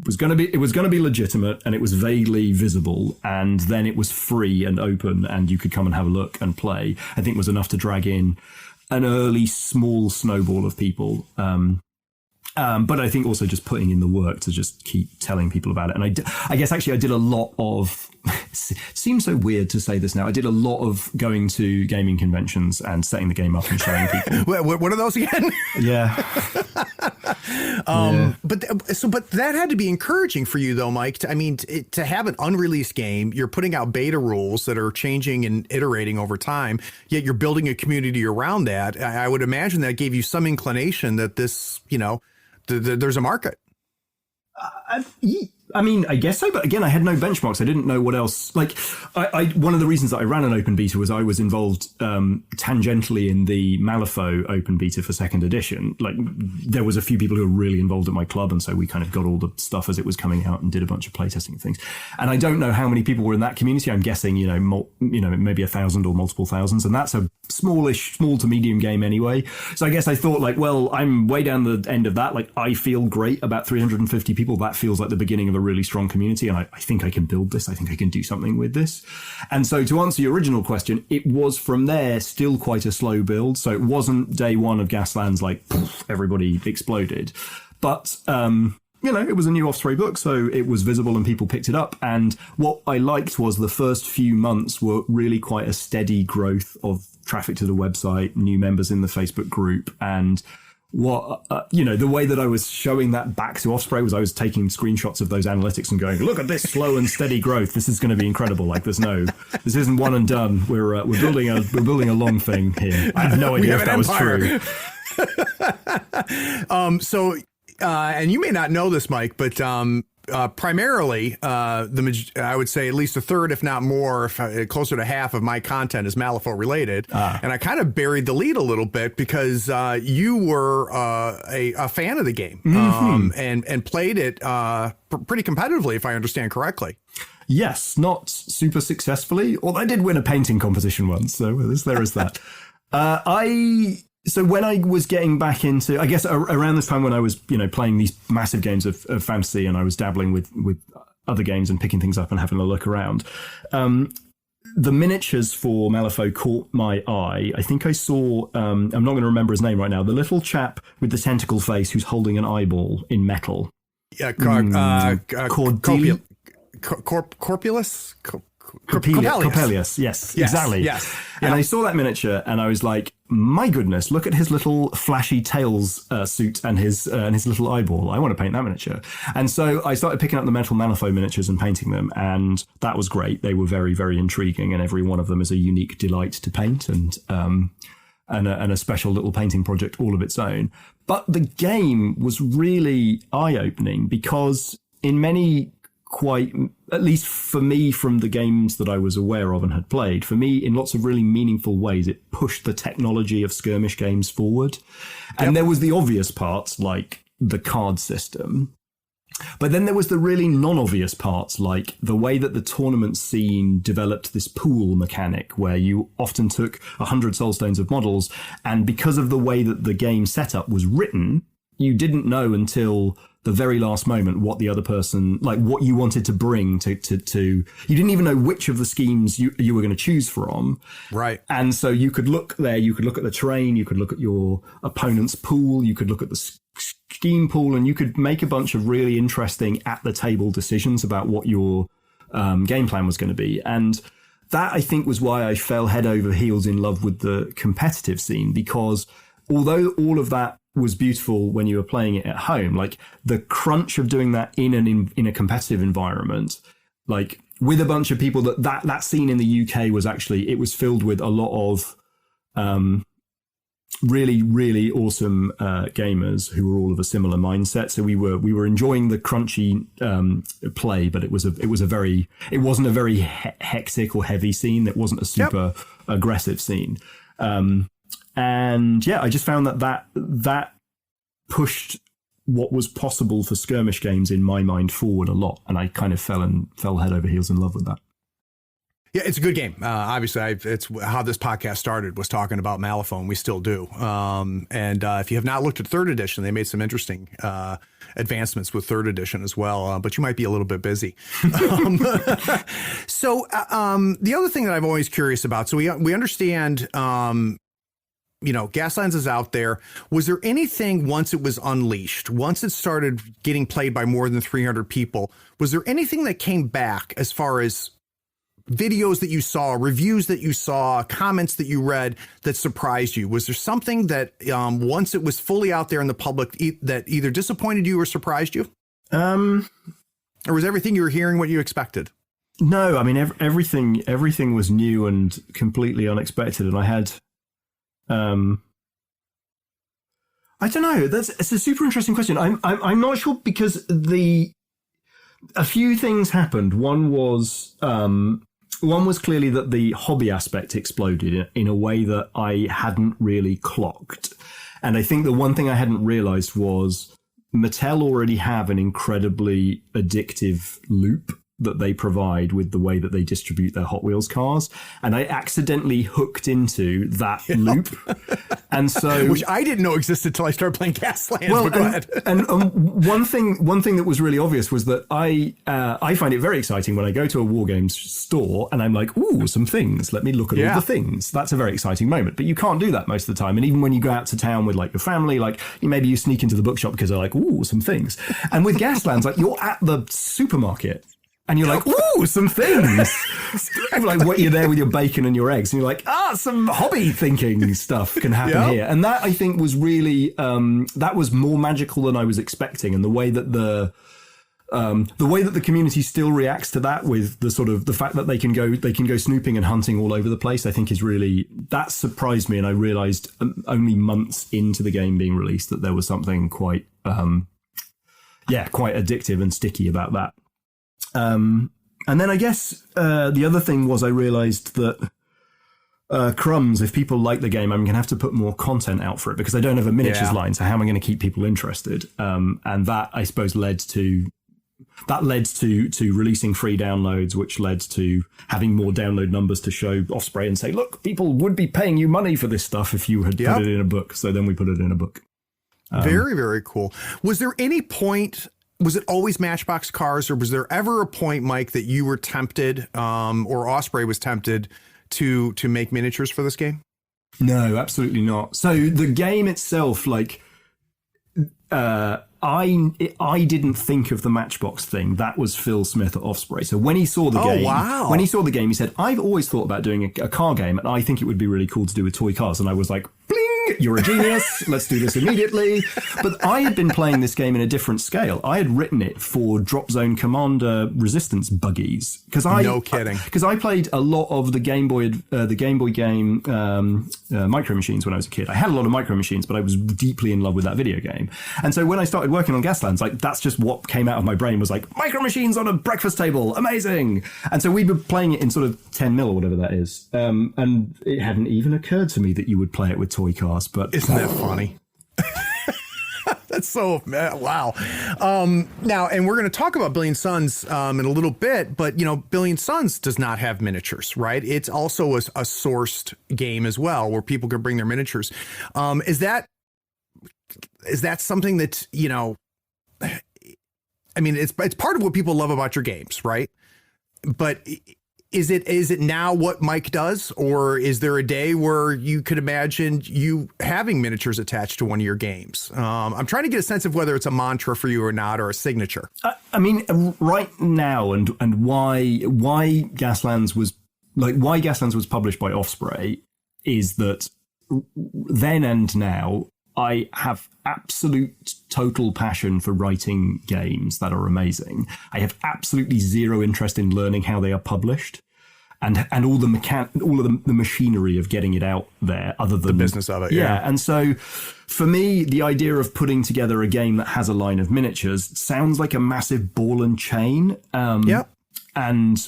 it was going to be legitimate, and it was vaguely visible, and then it was free and open, and you could come and have a look and play, I think was enough to drag in an early small snowball of people. But I think also just putting in the work to just keep telling people about it. And I guess actually I did a lot of, it seems so weird to say this now, I did a lot of going to gaming conventions and setting the game up and showing people. What are those again? Yeah. But that had to be encouraging for you though, Mike. To have an unreleased game, you're putting out beta rules that are changing and iterating over time, yet you're building a community around that. I would imagine that gave you some inclination that this, you know, there's a market. I mean, I guess so, but again, I had no benchmarks. I didn't know what else. Like, one of the reasons that I ran an open beta was I was involved tangentially in the Malifaux open beta for second edition. Like, there was a few people who were really involved at my club, and so we kind of got all the stuff as it was coming out and did a bunch of playtesting and things. And I don't know how many people were in that community. I'm guessing, maybe 1,000 or multiple thousands, and that's a small to medium game anyway. So I guess I thought, like, well, I'm way down the end of that. Like, I feel great about 350 people. That feels like the beginning of a really strong community, and I think I can build this. I think I can do something with this. And so to answer your original question, it was from there still quite a slow build. So it wasn't day one of Gaslands like poof, everybody exploded. But it was a new Offspray book, so it was visible and people picked it up. And what I liked was the first few months were really quite a steady growth of traffic to the website, new members in the Facebook group, and what the way that I was showing that back to Offspray was I was taking screenshots of those analytics and going, look at this slow and steady growth. This is going to be incredible. Like, this isn't one and done. We're building a long thing here. I have no idea if that was true. And you may not know this, Mike, but primarily, I would say at least a third, if not more, closer to half of my content is Malifaux related. And I kind of buried the lead a little bit because you were a fan of the game and played it pretty competitively, if I understand correctly. Yes, not super successfully. Although I did win a painting competition once, so there is that. So when I was getting back into, I guess around this time when I was, playing these massive games of fantasy, and I was dabbling with other games and picking things up and having a look around, the miniatures for Malifaux caught my eye. I think I saw, I'm not going to remember his name right now, the little chap with the tentacle face who's holding an eyeball in metal. Yeah, Corpulus? Coppelius, yes, exactly. Yes. And I saw that miniature and I was like, my goodness, look at his little flashy tails suit and his little eyeball. I want to paint that miniature. And so I started picking up the metal Malifaux miniatures and painting them, and that was great. They were very, very intriguing, and every one of them is a unique delight to paint and a special little painting project all of its own. But the game was really eye-opening because in many quite, at least for me, from the games that I was aware of and had played, for me, in lots of really meaningful ways, it pushed the technology of skirmish games forward. And there was the obvious parts, like the card system. But then there was the really non-obvious parts, like the way that the tournament scene developed this pool mechanic where you often took 100 soulstones of models, and because of the way that the game setup was written, you didn't know until the very last moment what the other person, like what you wanted to bring to you didn't even know which of the schemes you were going to choose from. Right. And so you could look there, you could look at the terrain, you could look at your opponent's pool, you could look at the scheme pool, and you could make a bunch of really interesting at the table decisions about what your game plan was going to be. And that, I think, was why I fell head over heels in love with the competitive scene, because although all of that was beautiful when you were playing it at home, like the crunch of doing that in a competitive environment, like with a bunch of people, that scene in the UK was actually, it was filled with a lot of really, really awesome gamers who were all of a similar mindset. So we were enjoying the crunchy play, but it wasn't a very hectic or heavy scene. It wasn't a super aggressive scene. And yeah, I just found that pushed what was possible for skirmish games in my mind forward a lot, and I kind of fell head over heels in love with that. Yeah, it's a good game. Obviously, it's how this podcast started, was talking about Malifaux. We still do. And if you have not looked at 3rd edition, they made some interesting advancements with 3rd edition as well, but you might be a little bit busy. So the other thing that I'm always curious about, so we understand, Gaslands is out there. Was there anything, once it was unleashed, once it started getting played by more than 300 people, was there anything that came back as far as videos that you saw, reviews that you saw, comments that you read that surprised you? Was there something that once it was fully out there in the public that either disappointed you or surprised you? Or was everything you were hearing what you expected? No, I mean, everything was new and completely unexpected. And I had, I don't know. It's a super interesting question. I'm not sure, because a few things happened. One was clearly that the hobby aspect exploded in a way that I hadn't really clocked. And I think the one thing I hadn't realized was Mattel already have an incredibly addictive loop that they provide with the way that they distribute their Hot Wheels cars. And I accidentally hooked into that loop. And so, which I didn't know existed till I started playing Gaslands. Well, but go ahead. and one thing that was really obvious was that I find it very exciting when I go to a War Games store and I'm like, ooh, some things. Let me look at all the things. That's a very exciting moment. But you can't do that most of the time. And even when you go out to town with like your family, like maybe you sneak into the bookshop because they're like, ooh, some things. And with Gaslands, like you're at the supermarket. And you're like, ooh, some things. Like, you're there with your bacon and your eggs, and you're like, some hobby thinking stuff can happen here. And that, I think, was really that was more magical than I was expecting. And the way that the community still reacts to that, with the sort of the fact that they can go snooping and hunting all over the place, I think is really, that surprised me. And I realized only months into the game being released that there was something quite addictive and sticky about that. And then I guess the other thing was I realized that crumbs, if people like the game, I'm going to have to put more content out for it, because I don't have a miniatures line. So how am I going to keep people interested? And that, I suppose, led to releasing free downloads, which led to having more download numbers to show Osprey and say, look, people would be paying you money for this stuff if you had put it in a book. So then we put it in a book. Very, very cool. Was there any point... Was it always Matchbox cars, or was there ever a point, Mike, that you were tempted, or Osprey was tempted to make miniatures for this game? No, absolutely not. So the game itself, like, I didn't think of the Matchbox thing. That was Phil Smith at Osprey. So when he saw the game, he said, I've always thought about doing a car game, and I think it would be really cool to do with toy cars. And I was like, bling, you're a genius. Let's do this immediately. But I had been playing this game in a different scale. I had written it for Drop Zone Commander Resistance buggies. No kidding. Because I played a lot of the Game Boy game Micro Machines when I was a kid. I had a lot of Micro Machines, but I was deeply in love with that video game. And so when I started working on Gaslands, like, that's just what came out of my brain, was like, Micro Machines on a breakfast table, amazing. And so we were playing it in sort of 10 mil or whatever that is. And it hadn't even occurred to me that you would play it with toy cars. But isn't that funny? That's so wow. Now, and we're going to talk about Billion Suns in a little bit, but Billion Suns does not have miniatures, right? It's also a sourced game as well, where people can bring their miniatures. Is that something that I mean, it's part of what people love about your games, right? But is it now what Mike does, or is there a day where you could imagine you having miniatures attached to one of your games? I'm trying to get a sense of whether it's a mantra for you or not, or a signature. I mean, right now, and why Gaslands was published by Offspray is that then and now I have absolute total passion for writing games that are amazing. I have absolutely zero interest in learning how they are published and all the the machinery of getting it out there, other than the business of it. Yeah. And so for me, the idea of putting together a game that has a line of miniatures sounds like a massive ball and chain. And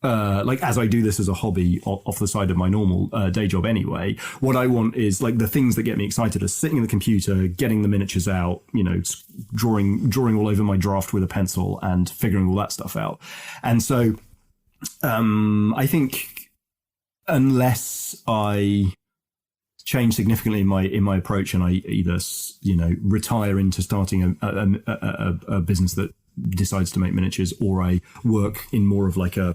like, as I do this as a hobby off the side of my normal day job anyway, what I want is like the things that get me excited are sitting in the computer, getting the miniatures out, drawing all over my draft with a pencil and figuring all that stuff out. And so I think unless I change significantly in my approach and I either retire into starting a business that decides to make miniatures, or I work in more of like I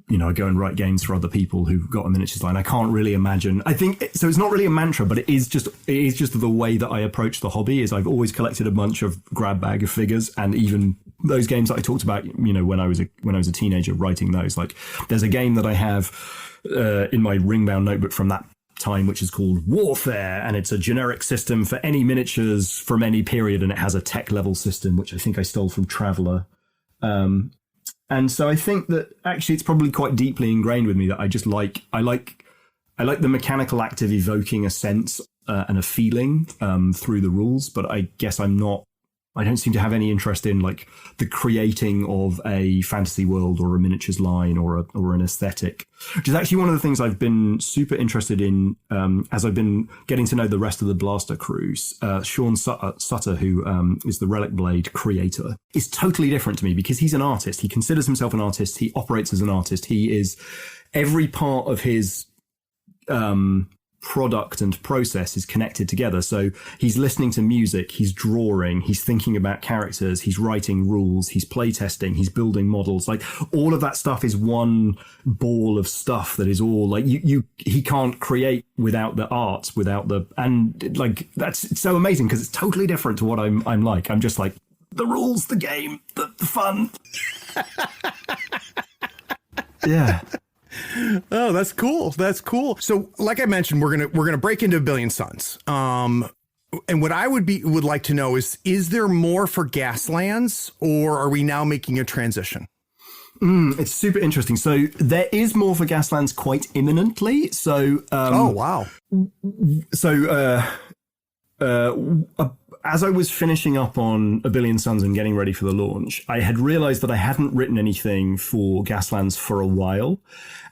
go and write games for other people who've got a miniatures line. I can't really imagine. I think so. It's not really a mantra, but it is just the way that I approach the hobby. Is I've always collected a bunch of grab bag of figures, and even those games that I talked about, when I was a teenager writing those. Like, there's a game that I have in my ring-bound notebook from that time, which is called Warfare, and it's a generic system for any miniatures from any period, and it has a tech level system, which I think I stole from Traveller. And so I think that actually it's probably quite deeply ingrained with me that I like the mechanical act of evoking a sense and a feeling through the rules, but I guess I don't seem to have any interest in like the creating of a fantasy world or a miniatures line or an aesthetic, which is actually one of the things I've been super interested in as I've been getting to know the rest of the Blaster crews. Sean Sutter, who is the Relic Blade creator, is totally different to me because he's an artist. He considers himself an artist. He operates as an artist. He is every part of his product and process is connected together. So he's listening to music, he's drawing, he's thinking about characters, he's writing rules, he's playtesting, he's building models. Like, all of that stuff is one ball of stuff that is all like he can't create without the art, and like that's so amazing because it's totally different to what I'm like. I'm just like the rules, the game, the fun. Yeah. Oh, that's cool. That's cool. So, like I mentioned, we're gonna break into Billion Suns. And what I would like to know is there more for Gaslands, or are we now making a transition? It's super interesting. So there is more for Gaslands quite imminently. So oh wow. So as I was finishing up on A Billion Suns and getting ready for the launch, I had realized that I hadn't written anything for Gaslands for a while.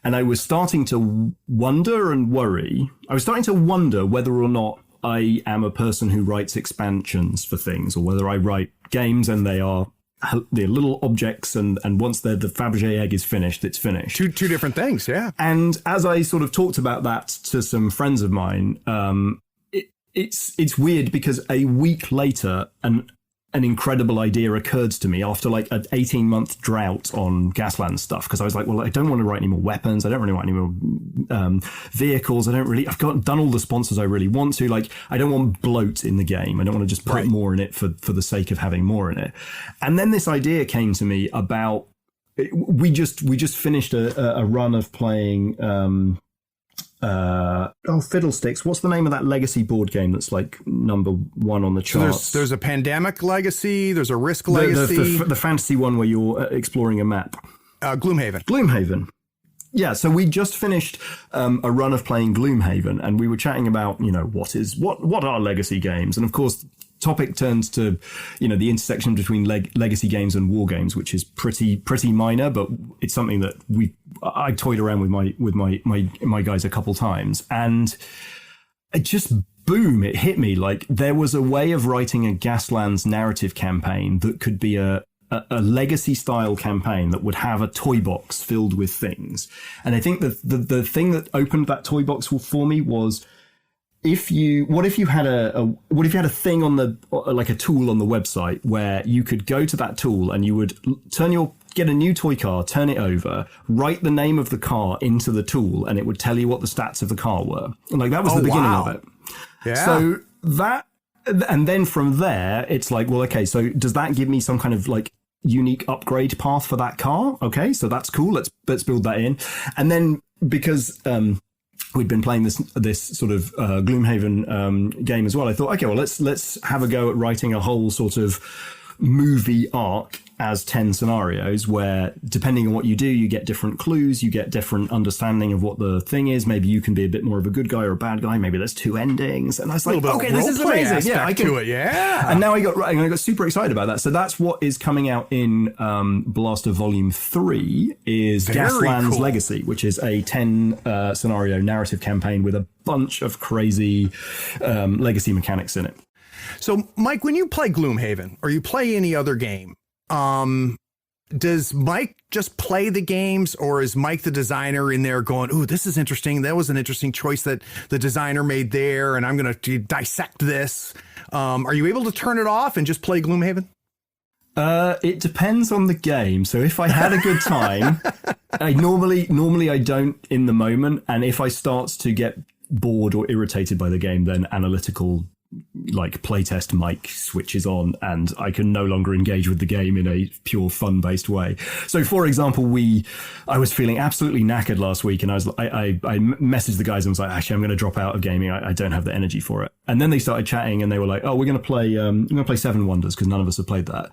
And I was starting to wonder and worry. I was starting to wonder whether or not I am a person who writes expansions for things, or whether I write games and they're little objects, and once the Fabergé egg is finished, it's finished. Two different things, yeah. And as I sort of talked about that to some friends of mine, it's weird because a week later, an incredible idea occurred to me after like an 18-month drought on Gasland stuff, because I was like, well, I don't want to write any more weapons. I don't really want any more vehicles. I've done all the sponsors I really want to. Like, I don't want bloat in the game. I don't want to just put more in it for the sake of having more in it. And then this idea came to me about, we just finished a run of playing Fiddlesticks. What's the name of that legacy board game that's like number one on the charts? So there's a Pandemic legacy. There's a Risk legacy. The fantasy one where you're exploring a map. Gloomhaven. Yeah, so we just finished a run of playing Gloomhaven, and we were chatting about, what are legacy games? And of course, topic turns to, the intersection between legacy games and war games, which is pretty minor, but it's something that I toyed around with my guys a couple times. And it just boom, it hit me. Like there was a way of writing a Gaslands narrative campaign that could be a legacy style campaign that would have a toy box filled with things. And I think the thing that opened that toy box for me was, what if you had a thing on the, like a tool on the website where you could go to that tool and you would get a new toy car, turn it over, write the name of the car into the tool, and it would tell you what the stats of the car were. And like that was the beginning of it. Yeah. So that, and then from there, it's like, well, okay, so does that give me some kind of like unique upgrade path for that car? Okay, so that's cool. Let's build that in. And then because, we'd been playing this sort of Gloomhaven game as well, I thought, okay, well, let's have a go at writing a whole sort of movie arc as 10 scenarios where, depending on what you do, you get different clues, you get different understanding of what the thing is. Maybe you can be a bit more of a good guy or a bad guy. Maybe there's 2 endings. And I was like, okay, this is amazing. Yeah, I can do it. Yeah. And now I got super excited about that. So that's what is coming out in Blaster Volume 3 is Gaslands Legacy, which is a 10 scenario narrative campaign with a bunch of crazy legacy mechanics in it. So, Mike, when you play Gloomhaven or you play any other game, does Mike just play the games, or is Mike the designer in there going, ooh, this is interesting. That was an interesting choice that the designer made there, and I'm going to dissect this. Are you able to turn it off and just play Gloomhaven? It depends on the game. So if I had a good time, normally I don't in the moment. And if I start to get bored or irritated by the game, then analytical like playtest mic switches on and I can no longer engage with the game in a pure fun based way. So for example, I was feeling absolutely knackered last week and I messaged the guys and was like, actually, I'm going to drop out of gaming. I don't have the energy for it. And then they started chatting and they were like, oh, we're going to play Seven Wonders because none of us have played that.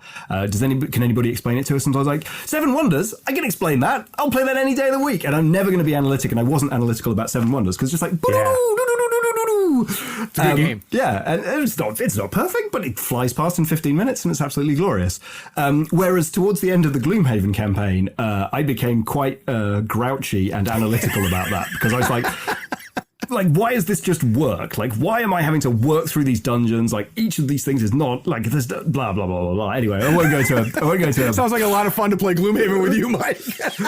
Can anybody explain it to us? And I was like, Seven Wonders? I can explain that. I'll play that any day of the week. And I'm never going to be analytic. And I wasn't analytical about Seven Wonders because just like, it's a good game. Yeah, and it's not perfect, but it flies past in 15 minutes and it's absolutely glorious. Whereas towards the end of the Gloomhaven campaign, I became quite grouchy and analytical about that because I was like, why is this just work? Like, why am I having to work through these dungeons? Like, each of these things is not like this. Blah blah blah blah blah. Anyway, I won't go to. Sounds like a lot of fun to play Gloomhaven with you, Mike.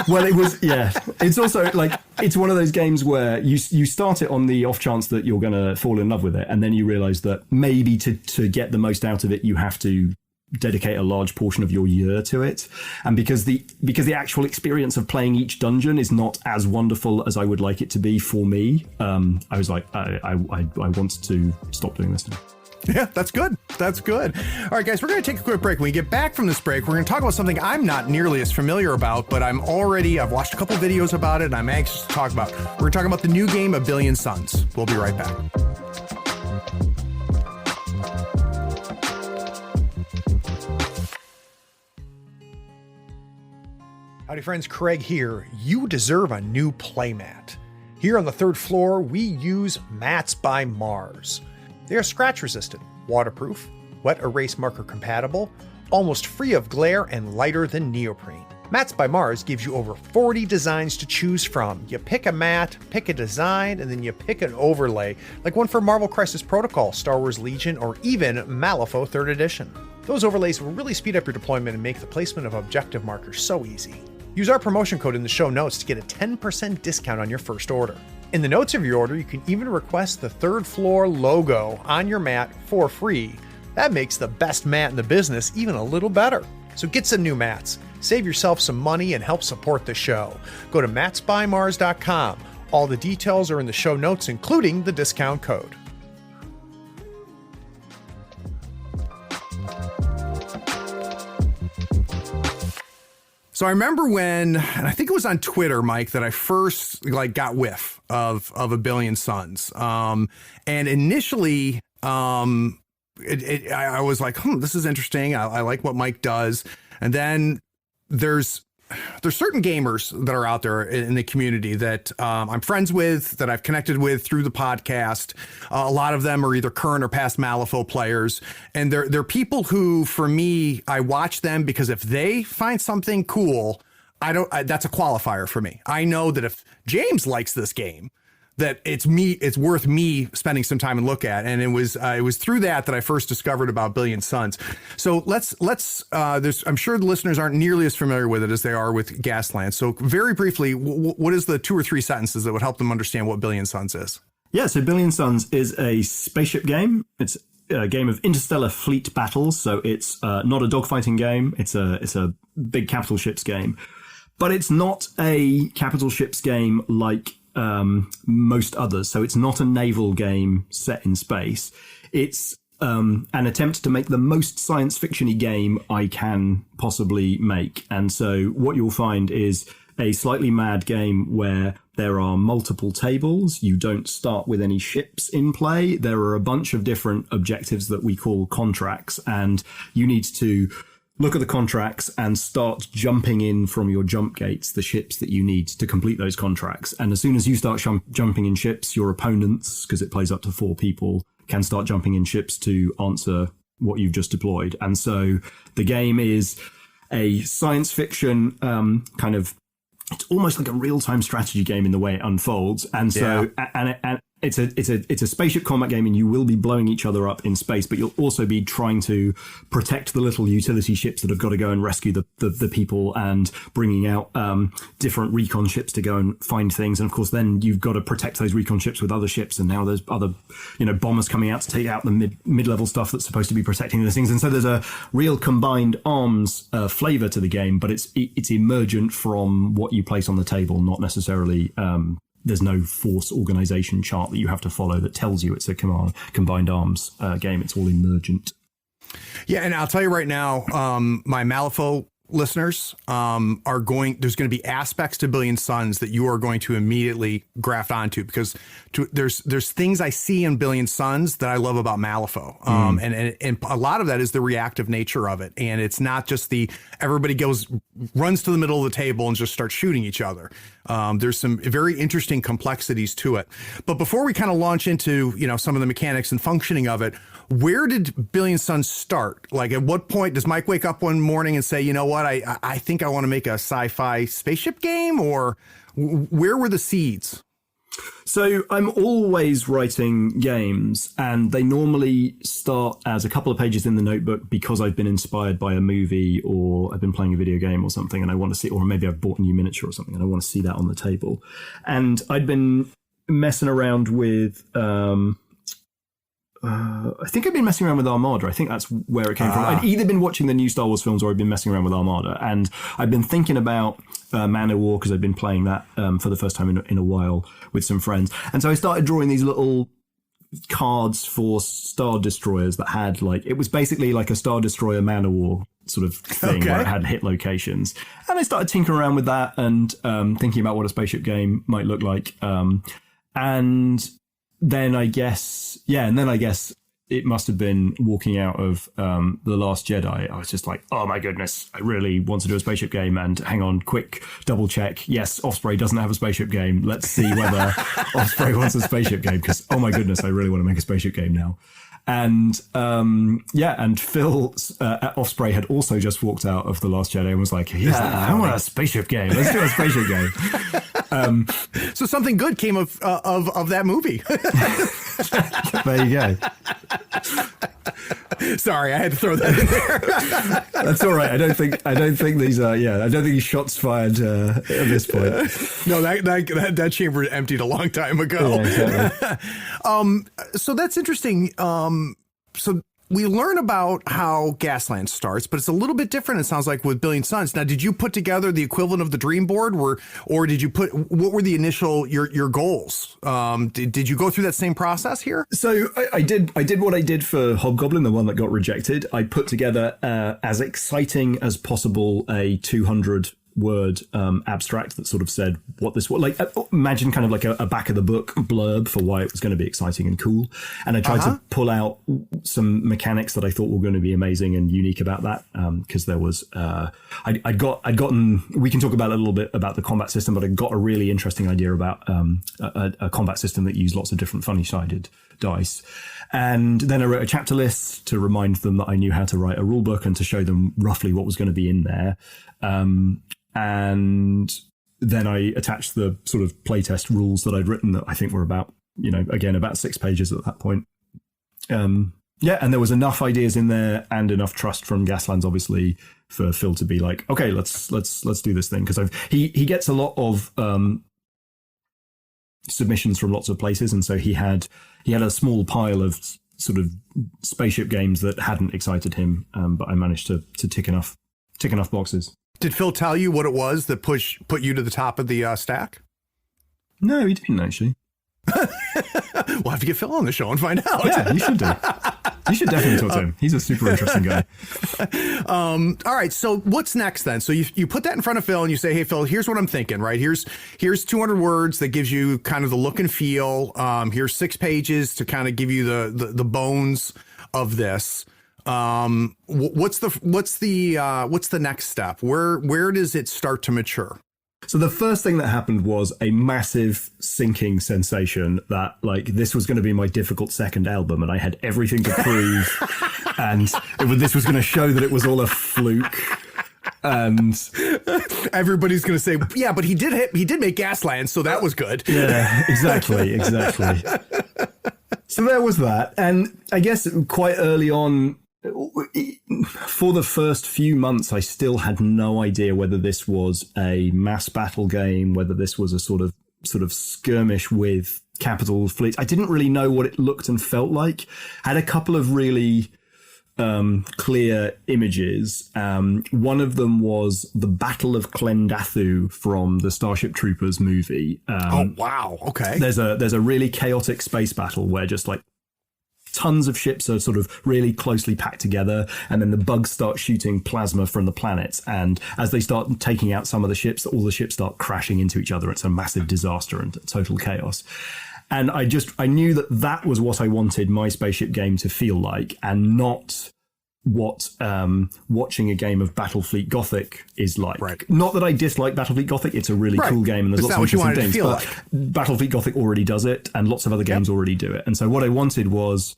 Well, it was. Yeah, it's also like it's one of those games where you start it on the off chance that you're going to fall in love with it, and then you realize that maybe to get the most out of it, you have to dedicate a large portion of your year to it, and because the actual experience of playing each dungeon is not as wonderful as I would like it to be for me, I was like, I want to stop doing this now. Yeah, that's good. That's good. All right, guys, we're going to take a quick break. When we get back from this break, we're going to talk about something I'm not nearly as familiar about, but I've watched a couple videos about it and I'm anxious to talk about. We're going to talk about the new game, A Billion Suns. We'll be right back. Howdy friends, Craig here. You deserve a new playmat. Here on the 3rd floor, we use Mats by Mars. They are scratch resistant, waterproof, wet erase marker compatible, almost free of glare and lighter than neoprene. Mats by Mars gives you over 40 designs to choose from. You pick a mat, pick a design, and then you pick an overlay, like one for Marvel Crisis Protocol, Star Wars Legion, or even Malifaux 3rd Edition. Those overlays will really speed up your deployment and make the placement of objective markers so easy. Use our promotion code in the show notes to get a 10% discount on your first order. In the notes of your order, you can even request the 3rd floor logo on your mat for free. That makes the best mat in the business even a little better. So get some new mats, save yourself some money, and help support the show. Go to matsbymars.com. All the details are in the show notes, including the discount code. So I remember when, and I think it was on Twitter, Mike, that I first got whiff of A Billion Suns. And initially, I was like, this is interesting. I like what Mike does. And then there's certain gamers that are out there in the community that I'm friends with, that I've connected with through the podcast. A lot of them are either current or past Malifaux players. And they're people who, for me, I watch them because if they find something cool, that's a qualifier for me. I know that if James likes this game, that it's worth me spending some time and look at. And it was through that I first discovered about Billion Suns. So let's I'm sure the listeners aren't nearly as familiar with it as they are with Gaslands. So very briefly, what is the 2 or 3 sentences that would help them understand what Billion Suns is? Yeah, so Billion Suns is a spaceship game. It's a game of interstellar fleet battles. So it's not a dogfighting game. It's a big capital ships game. But it's not a capital ships game like most others. So it's not a naval game set in space. It's an attempt to make the most science fiction-y game I can possibly make. And so what you'll find is a slightly mad game where there are multiple tables. You don't start with any ships in play. There are a bunch of different objectives that we call contracts, and you need to look at the contracts and start jumping in from your jump gates the ships that you need to complete those contracts. And as soon as you start jumping in ships, your opponents, because it plays up to 4 people, can start jumping in ships to answer what you've just deployed. And so the game is a science fiction kind of, it's almost like a real-time strategy game in the way it unfolds. And so, and it's a spaceship combat game, and you will be blowing each other up in space, but you'll also be trying to protect the little utility ships that have got to go and rescue the people, and bringing out different recon ships to go and find things. And of course, then you've got to protect those recon ships with other ships. And now there's other, bombers coming out to take out the mid-level stuff that's supposed to be protecting those things. And so there's a real combined arms flavor to the game, but it's emergent from what you place on the table, not necessarily. There's no force organization chart that you have to follow that tells you it's a combined arms game. It's all emergent. Yeah, and I'll tell you right now, my Malifaux listeners there's going to be aspects to Billion Suns that you are going to immediately graft onto, because there's things I see in Billion Suns that I love about Malifaux. And a lot of that is the reactive nature of it. And it's not just everybody runs to the middle of the table and just starts shooting each other. There's some very interesting complexities to it. But before we kind of launch into, some of the mechanics and functioning of it, where did Billion Suns start? Like, at what point does Mike wake up one morning and say, you know what, I think I want to make a sci-fi spaceship game? Or where were the seeds? So I'm always writing games, and they normally start as a couple of pages in the notebook because I've been inspired by a movie, or I've been playing a video game or something, and I want to see, or maybe I've bought a new miniature or something and I want to see that on the table. And I'd been messing around with I think I've been messing around with Armada. I think that's where it came from. I'd either been watching the new Star Wars films or I'd been messing around with Armada. And I'd been thinking about Man of War, because I'd been playing that for the first time in a while with some friends. And so I started drawing these little cards for Star Destroyers that had it was basically like a Star Destroyer Man of War sort of thing, where it had hit locations. And I started tinkering around with that and thinking about what a spaceship game might look like. And then I guess it must have been walking out of The Last Jedi. I was just like, oh my goodness, I really want to do a spaceship game. And hang on, quick double check. Yes, Osprey doesn't have a spaceship game. Let's see whether Osprey wants a spaceship game, because oh my goodness, I really want to make a spaceship game now. And and Phil at Osprey had also just walked out of The Last Jedi and was like, I want a spaceship game. Let's do a spaceship game. So something good came of that movie. There you go. Sorry, I had to throw that in there. That's all right. I don't think these are. I don't think these shots fired at this point. No, that chamber emptied a long time ago. Yeah, exactly. So that's interesting. So we learn about how Gaslands starts, but it's a little bit different, it sounds like, with Billion Suns. Now, did you put together the equivalent of the dream board, or did you what were the initial, your goals? Did you go through that same process here? So I did what I did for Hobgoblin, the one that got rejected. I put together as exciting as possible a 200 word abstract that sort of said what this was. Like, imagine kind of like a back of the book blurb for why it was going to be exciting and cool. And I tried to pull out some mechanics that I thought were going to be amazing and unique about that, because there was I'd gotten, we can talk about a little bit about the combat system, but I got a really interesting idea about a combat system that used lots of different funny-sided dice. And then I wrote a chapter list to remind them that I knew how to write a rule book and to show them roughly what was going to be in there. And then I attached the sort of playtest rules that I'd written that I think were about, again, about 6 pages at that point. Yeah, and there was enough ideas in there and enough trust from Gaslands, obviously, for Phil to be like, okay, let's do this thing. Because he gets a lot of submissions from lots of places, and so he had a small pile of sort of spaceship games that hadn't excited him, but I managed to tick enough boxes. Did Phil tell you what it was that put you to the top of the stack? No, he didn't actually. We'll have to get Phil on the show and find out. Yeah, you should do. You should definitely talk to him. He's a super interesting guy. All right. So what's next then? So you put that in front of Phil and you say, hey, Phil, here's what I'm thinking, right? Here's 200 words that gives you kind of the look and feel. Here's 6 pages to kind of give you the bones of this. What's the next step? Where does it start to mature? So the first thing that happened was a massive sinking sensation that this was going to be my difficult second album, and I had everything to prove, and this was going to show that it was all a fluke. And everybody's going to say, yeah, but he did make Gaslands, so that was good. Yeah, exactly. So there was that, and I guess quite early on, for the first few months, I still had no idea whether this was a mass battle game, whether this was a sort of skirmish with capital fleets. I didn't really know what it looked and felt like. I had a couple of really clear images. One of them was the Battle of Clendathu from the Starship Troopers movie. Oh, wow. Okay. There's a really chaotic space battle where just tons of ships are sort of really closely packed together, and then the bugs start shooting plasma from the planets, and as they start taking out some of the ships, all the ships start crashing into each other. It's a massive disaster and total chaos. And I knew that was what I wanted my spaceship game to feel like, and not what watching a game of Battlefleet Gothic is like. Right. Not that I dislike Battlefleet Gothic, it's a really cool game and there's lots of interesting things, but Battlefleet Gothic already does it and lots of other games already do it. And so what I wanted was,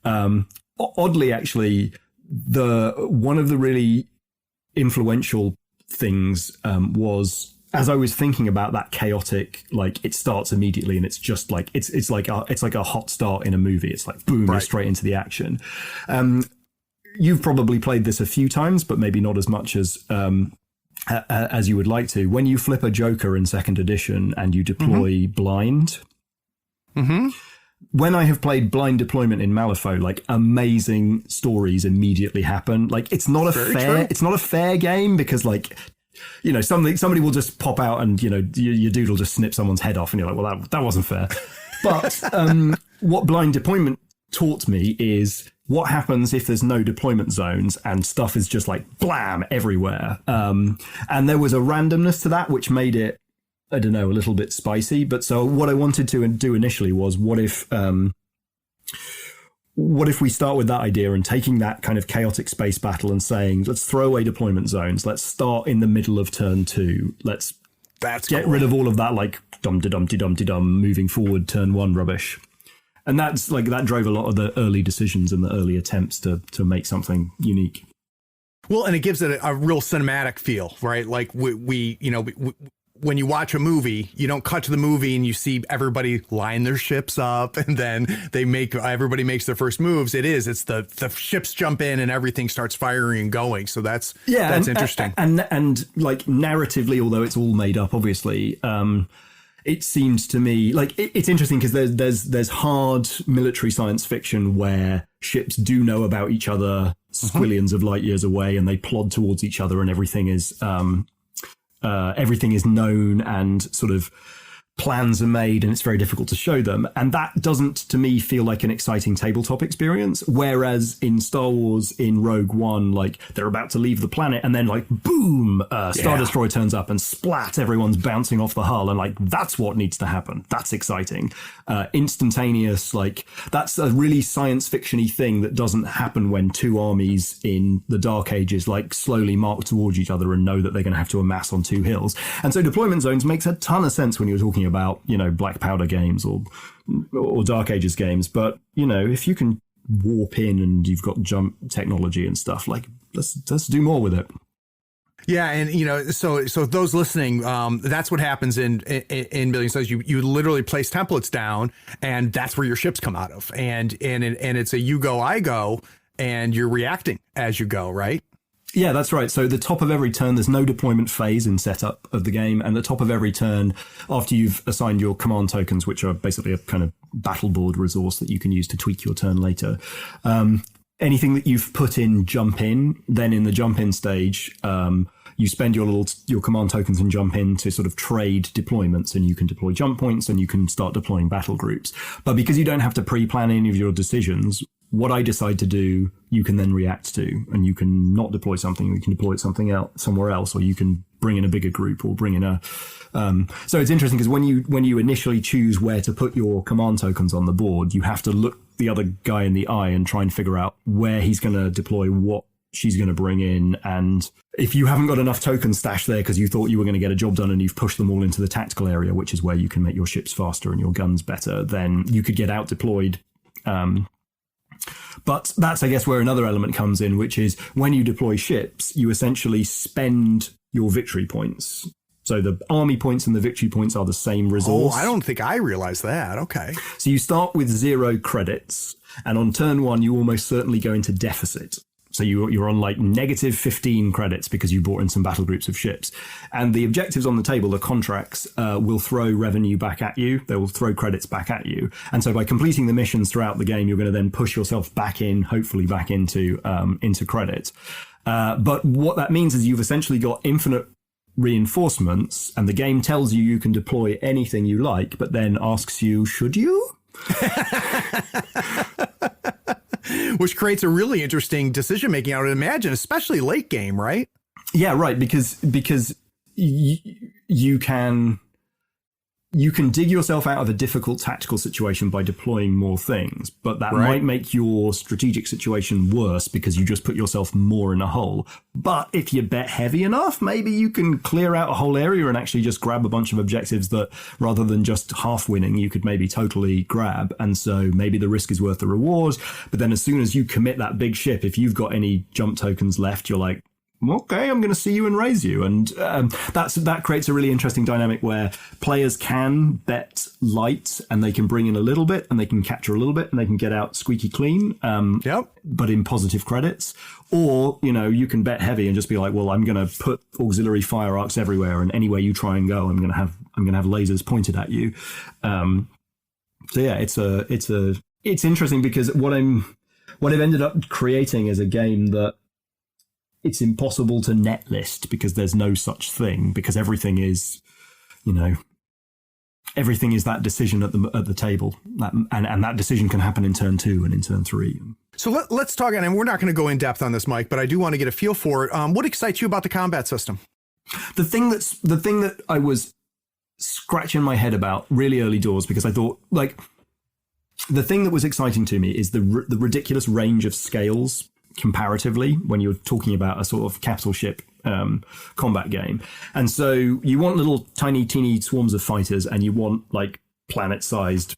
oddly actually, one of the really influential things was, as I was thinking about that chaotic, it starts immediately and it's just it's like a hot start in a movie. It's like boom, you're straight into the action. You've probably played this a few times, but maybe not as much as you would like to. When you flip a Joker in second edition and you deploy blind, when I have played blind deployment in Malifaux, amazing stories immediately happen. It's not a fair game because somebody will just pop out and your dude will just snip someone's head off and you're like, well, that wasn't fair. But what blind deployment taught me is what happens if there's no deployment zones and stuff is just blam everywhere. And there was a randomness to that, which made it, I don't know, a little bit spicy. But so what I wanted to do initially was what if we start with that idea and taking that kind of chaotic space battle and saying, let's throw away deployment zones. Let's start in the middle of turn 2. Let's get rid of all of that dum-de-dum-de-dum-de-dum moving forward turn 1 rubbish. And that's that drove a lot of the early decisions and the early attempts to make something unique. Well, and it gives it a real cinematic feel, right? When you watch a movie, you don't cut to the movie and you see everybody line their ships up and then everybody makes their first moves. It's the ships jump in and everything starts firing and going. So that's interesting. And narratively, although it's all made up, obviously, it seems to me it's interesting because there's hard military science fiction where ships do know about each other squillions of light years away and they plod towards each other and everything is known and sort of plans are made and it's very difficult to show them. And that doesn't, to me, feel like an exciting tabletop experience. Whereas in Star Wars, in Rogue One, they're about to leave the planet and then boom, Star Destroyer turns up and splat, everyone's bouncing off the hull. And that's what needs to happen. That's exciting. Instantaneous, that's a really science fiction-y thing that doesn't happen when two armies in the Dark Ages, slowly march towards each other and know that they're going to have to amass on 2 hills. And so deployment zones makes a ton of sense when you're talking about Black Powder games or Dark Ages games, but if you can warp in and you've got jump technology and stuff, let's do more with it. Yeah, and so those listening, that's what happens in Billion Suns. You literally place templates down, and that's where your ships come out of, and it's a you go, I go, and you're reacting as you go, right? Yeah, that's right. So the top of every turn, there's no deployment phase in setup of the game. And the top of every turn, after you've assigned your command tokens, which are basically a kind of battle board resource that you can use to tweak your turn later, anything that you've put in jump in, then in the jump in stage, you spend your command tokens and jump in to sort of trade deployments, and you can deploy jump points and you can start deploying battle groups. But because you don't have to pre-plan any of your decisions, what I decide to do, you can then react to, and you can not deploy something, you can deploy it somewhere else, or you can bring in a bigger group or bring in a. So it's interesting because when you initially choose where to put your command tokens on the board, you have to look the other guy in the eye and try and figure out where he's going to deploy what she's going to bring in. And if you haven't got enough tokens stashed there because you thought you were going to get a job done and you've pushed them all into the tactical area, which is where you can make your ships faster and your guns better, then you could get out deployed. But that's, I guess, where another element comes in, which is when you deploy ships, you essentially spend your victory points. So the army points and the victory points are the same resource. Oh, I don't think I realized that. Okay. So you start with 0 credits, and on turn 1, you almost certainly go into deficit. So you're on like negative 15 credits because you brought in some battle groups of ships. And the objectives on the table, the contracts, will throw revenue back at you. They will throw credits back at you. And so by completing the missions throughout the game, you're going to then push yourself back in, hopefully back into credit. But what that means is you've essentially got infinite reinforcements, and the game tells you can deploy anything you like, but then asks you, should you? Which creates a really interesting decision making, I would imagine, especially late game, right? Yeah, right. Because you can dig yourself out of a difficult tactical situation by deploying more things, but that might make your strategic situation worse because you just put yourself more in a hole. But if you bet heavy enough, maybe you can clear out a whole area and actually just grab a bunch of objectives that, rather than just half winning, you could maybe totally grab. And so maybe the risk is worth the reward. But then as soon as you commit that big ship, if you've got any jump tokens left, you're like, okay, I'm going to see you and raise you. And that creates a really interesting dynamic where players can bet light and they can bring in a little bit and they can capture a little bit and they can get out squeaky clean, but in positive credits. Or, you can bet heavy and just be like, well, I'm going to put auxiliary fire arcs everywhere, and anywhere you try and go, I'm going to have lasers pointed at you. So yeah, it's interesting because what I've ended up creating is a game that it's impossible to net list because there's no such thing, because everything is that decision at the table, and that decision can happen in turn 2 and in turn 3. So let's talk, and we're not going to go in depth on this, Mike, but I do want to get a feel for it. What excites you about the combat system? The thing that I was scratching my head about really early doors, because I thought, like, the thing that was exciting to me is the ridiculous range of scales comparatively when you're talking about a sort of capital ship combat game. And so you want little tiny teeny swarms of fighters, and you want like planet-sized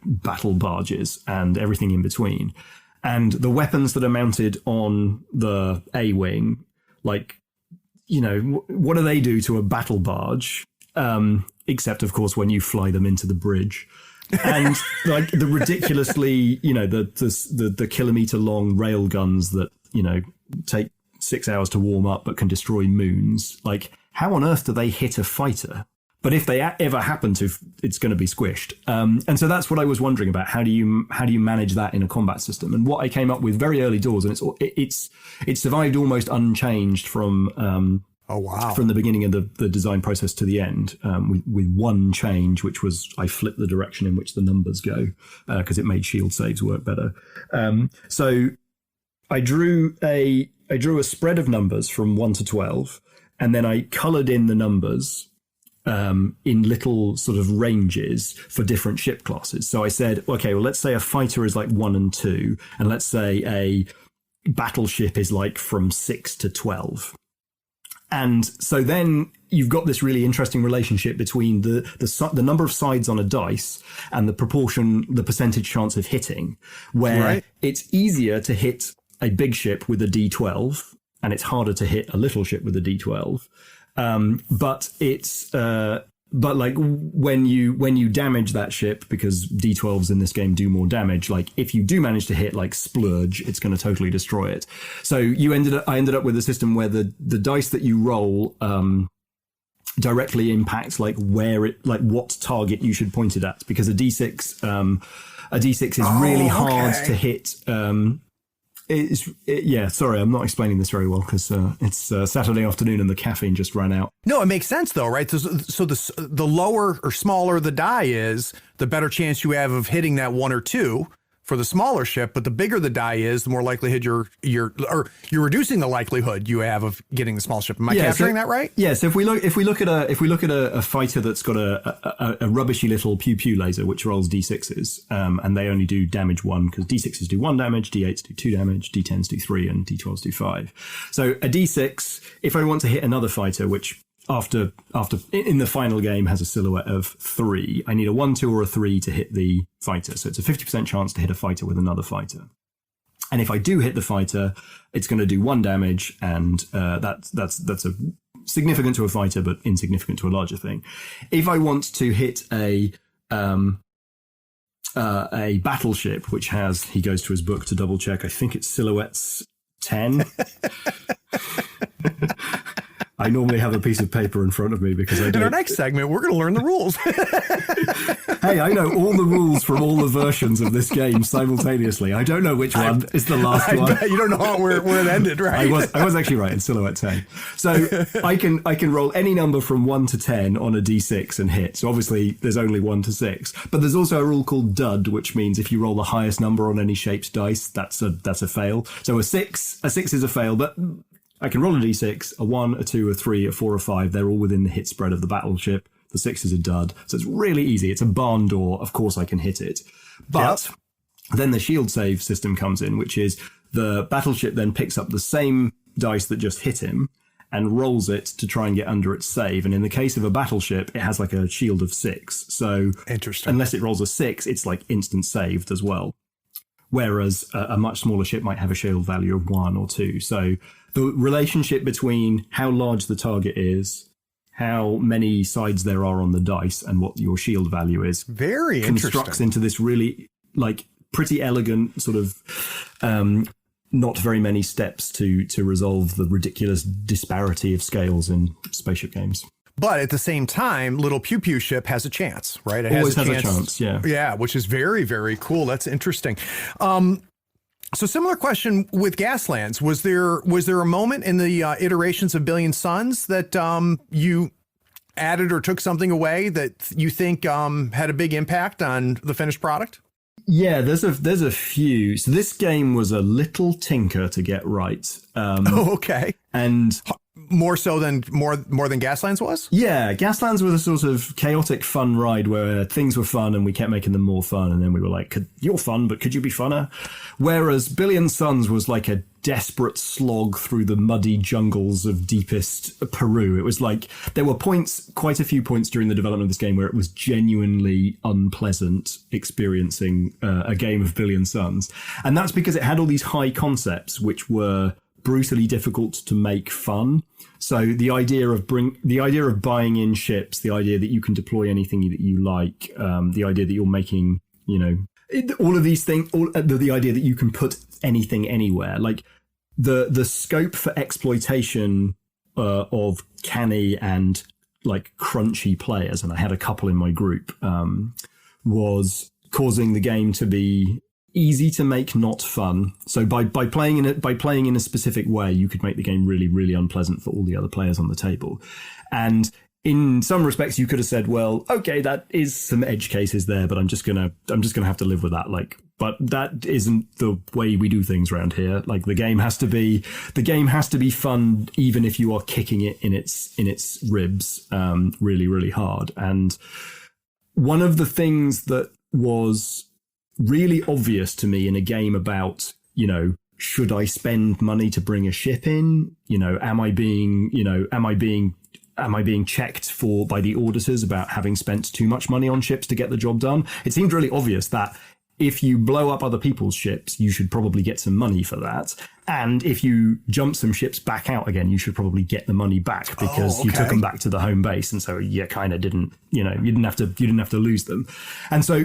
battle barges and everything in between. And the weapons that are mounted on the A-wing, like, what do they do to a battle barge? Except, of course, when you fly them into the bridge. And like the ridiculously, the kilometer long rail guns that, take 6 hours to warm up but can destroy moons. Like, how on earth do they hit a fighter? But if they ever happen to, it's going to be squished. And so that's what I was wondering about. How do you manage that in a combat system? And what I came up with very early doors, and it's survived almost unchanged from from the beginning of the design process to the end, with one change, which was I flipped the direction in which the numbers go, because it made shield saves work better. So I drew a spread of numbers from 1 to 12, and then I coloured in the numbers in little sort of ranges for different ship classes. So I said, okay, well, let's say a fighter is like 1 and 2, and let's say a battleship is like from 6 to 12. And so then you've got this really interesting relationship between the number of sides on a dice and the percentage chance of hitting, where it's easier to hit a big ship with a D12 and it's harder to hit a little ship with a D12. But like when you damage that ship, because D12s in this game do more damage, like if you do manage to hit like Splurge, it's going to totally destroy it. So I ended up with a system where the dice that you roll directly impacts like what target you should point it at, because a D6 is really hard to hit. Sorry, I'm not explaining this very well because it's Saturday afternoon and the caffeine just ran out. No, it makes sense though, right? So the lower or smaller the die is, the better chance you have of hitting that 1 or 2 for the smaller ship. But the bigger the die is, the more likelihood you're reducing the likelihood you have of getting the small ship. Am I capturing that right? Yeah. So if we look at a fighter that's got a rubbishy little pew pew laser which rolls D6s, and they only do damage 1 because D6s do 1 damage, D8s do 2 damage, D10s do 3, and D12s do 5. So a D6, if I want to hit another fighter, which after in the final game has a silhouette of 3, I need a 1, 2, or a 3 to hit the fighter. So it's a 50% chance to hit a fighter with another fighter. And if I do hit the fighter, it's going to do 1 damage, and that's a significant to a fighter, but insignificant to a larger thing. If I want to hit a battleship, which has, he goes to his book to double check, I think it's silhouettes 10. I normally have a piece of paper in front of me because I do. In our next segment, we're going to learn the rules. Hey, I know all the rules from all the versions of this game simultaneously. I don't know which one is the last one. You don't know where it ended, right? I was actually right in silhouette 10. So I can roll any number from 1 to 10 on a D6 and hit. So obviously there's only 1 to 6. But there's also a rule called dud, which means if you roll the highest number on any shaped dice, that's a fail. So a 6 is a fail, but I can roll a D6, a 1, a 2, a 3, a 4, a 5. They're all within the hit spread of the battleship. The 6 is a dud. So it's really easy. It's a barn door. Of course I can hit it. But then the shield save system comes in, which is the battleship then picks up the same dice that just hit him and rolls it to try and get under its save. And in the case of a battleship, it has like a shield of 6. So unless it rolls a 6, it's like instant saved as well. Whereas a much smaller ship might have a shield value of 1 or 2. So the relationship between how large the target is, how many sides there are on the dice, and what your shield value is, very constructs into this really like pretty elegant sort of not very many steps to resolve the ridiculous disparity of scales in spaceship games. But at the same time, little pew pew ship has a chance, right? It always has a chance, yeah. Yeah, which is very, very cool. That's interesting. So similar question with Gaslands. Was there a moment in the iterations of Billion Suns that you added or took something away that you think had a big impact on the finished product? Yeah, there's a few. So this game was a little tinker to get right. Okay. And more than Gaslands was? Yeah, Gaslands was a sort of chaotic fun ride where things were fun and we kept making them more fun, and then we were like, you're fun, but could you be funner? Whereas Billion Suns was like a desperate slog through the muddy jungles of deepest Peru. It was like there were quite a few points during the development of this game where it was genuinely unpleasant experiencing a game of Billion Suns. And that's because it had all these high concepts which were brutally difficult to make fun. So the idea of buying in ships, the idea that you can deploy anything that you like, the idea that you're making, all of these things, the idea that you can put anything anywhere, like the scope for exploitation of canny and like crunchy players, and I had a couple in my group, was causing the game to be easy to make not fun. So by playing in a specific way, you could make the game really, really unpleasant for all the other players on the table. And in some respects, you could have said, well, okay, that is some edge cases there, but I'm just gonna have to live with that. Like, but that isn't the way we do things around here. Like the game has to be fun, even if you are kicking it in its ribs, really, really hard. And one of the things that was really obvious to me in a game about, should I spend money to bring a ship in? Am I being checked by the auditors about having spent too much money on ships to get the job done? It seemed really obvious that if you blow up other people's ships, you should probably get some money for that. And if you jump some ships back out again, you should probably get the money back because you took them back to the home base. And so you kind of didn't, you didn't have to lose them. And so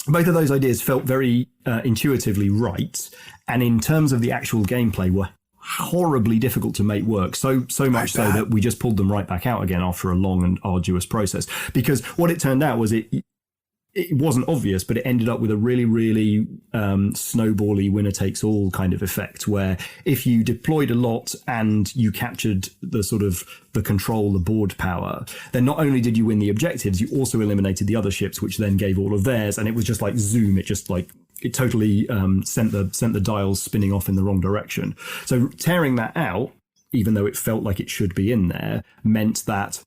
both of those ideas felt very intuitively right. And in terms of the actual gameplay, were horribly difficult to make work. So much so that we just pulled them right back out again after a long and arduous process. Because what it turned out was it wasn't obvious, but it ended up with a really, really snowbally winner takes all kind of effect, where if you deployed a lot and you captured the sort of the control, the board power, then not only did you win the objectives, you also eliminated the other ships, which then gave all of theirs. And it was just like zoom. It totally sent the dials spinning off in the wrong direction. So tearing that out, even though it felt like it should be in there, meant that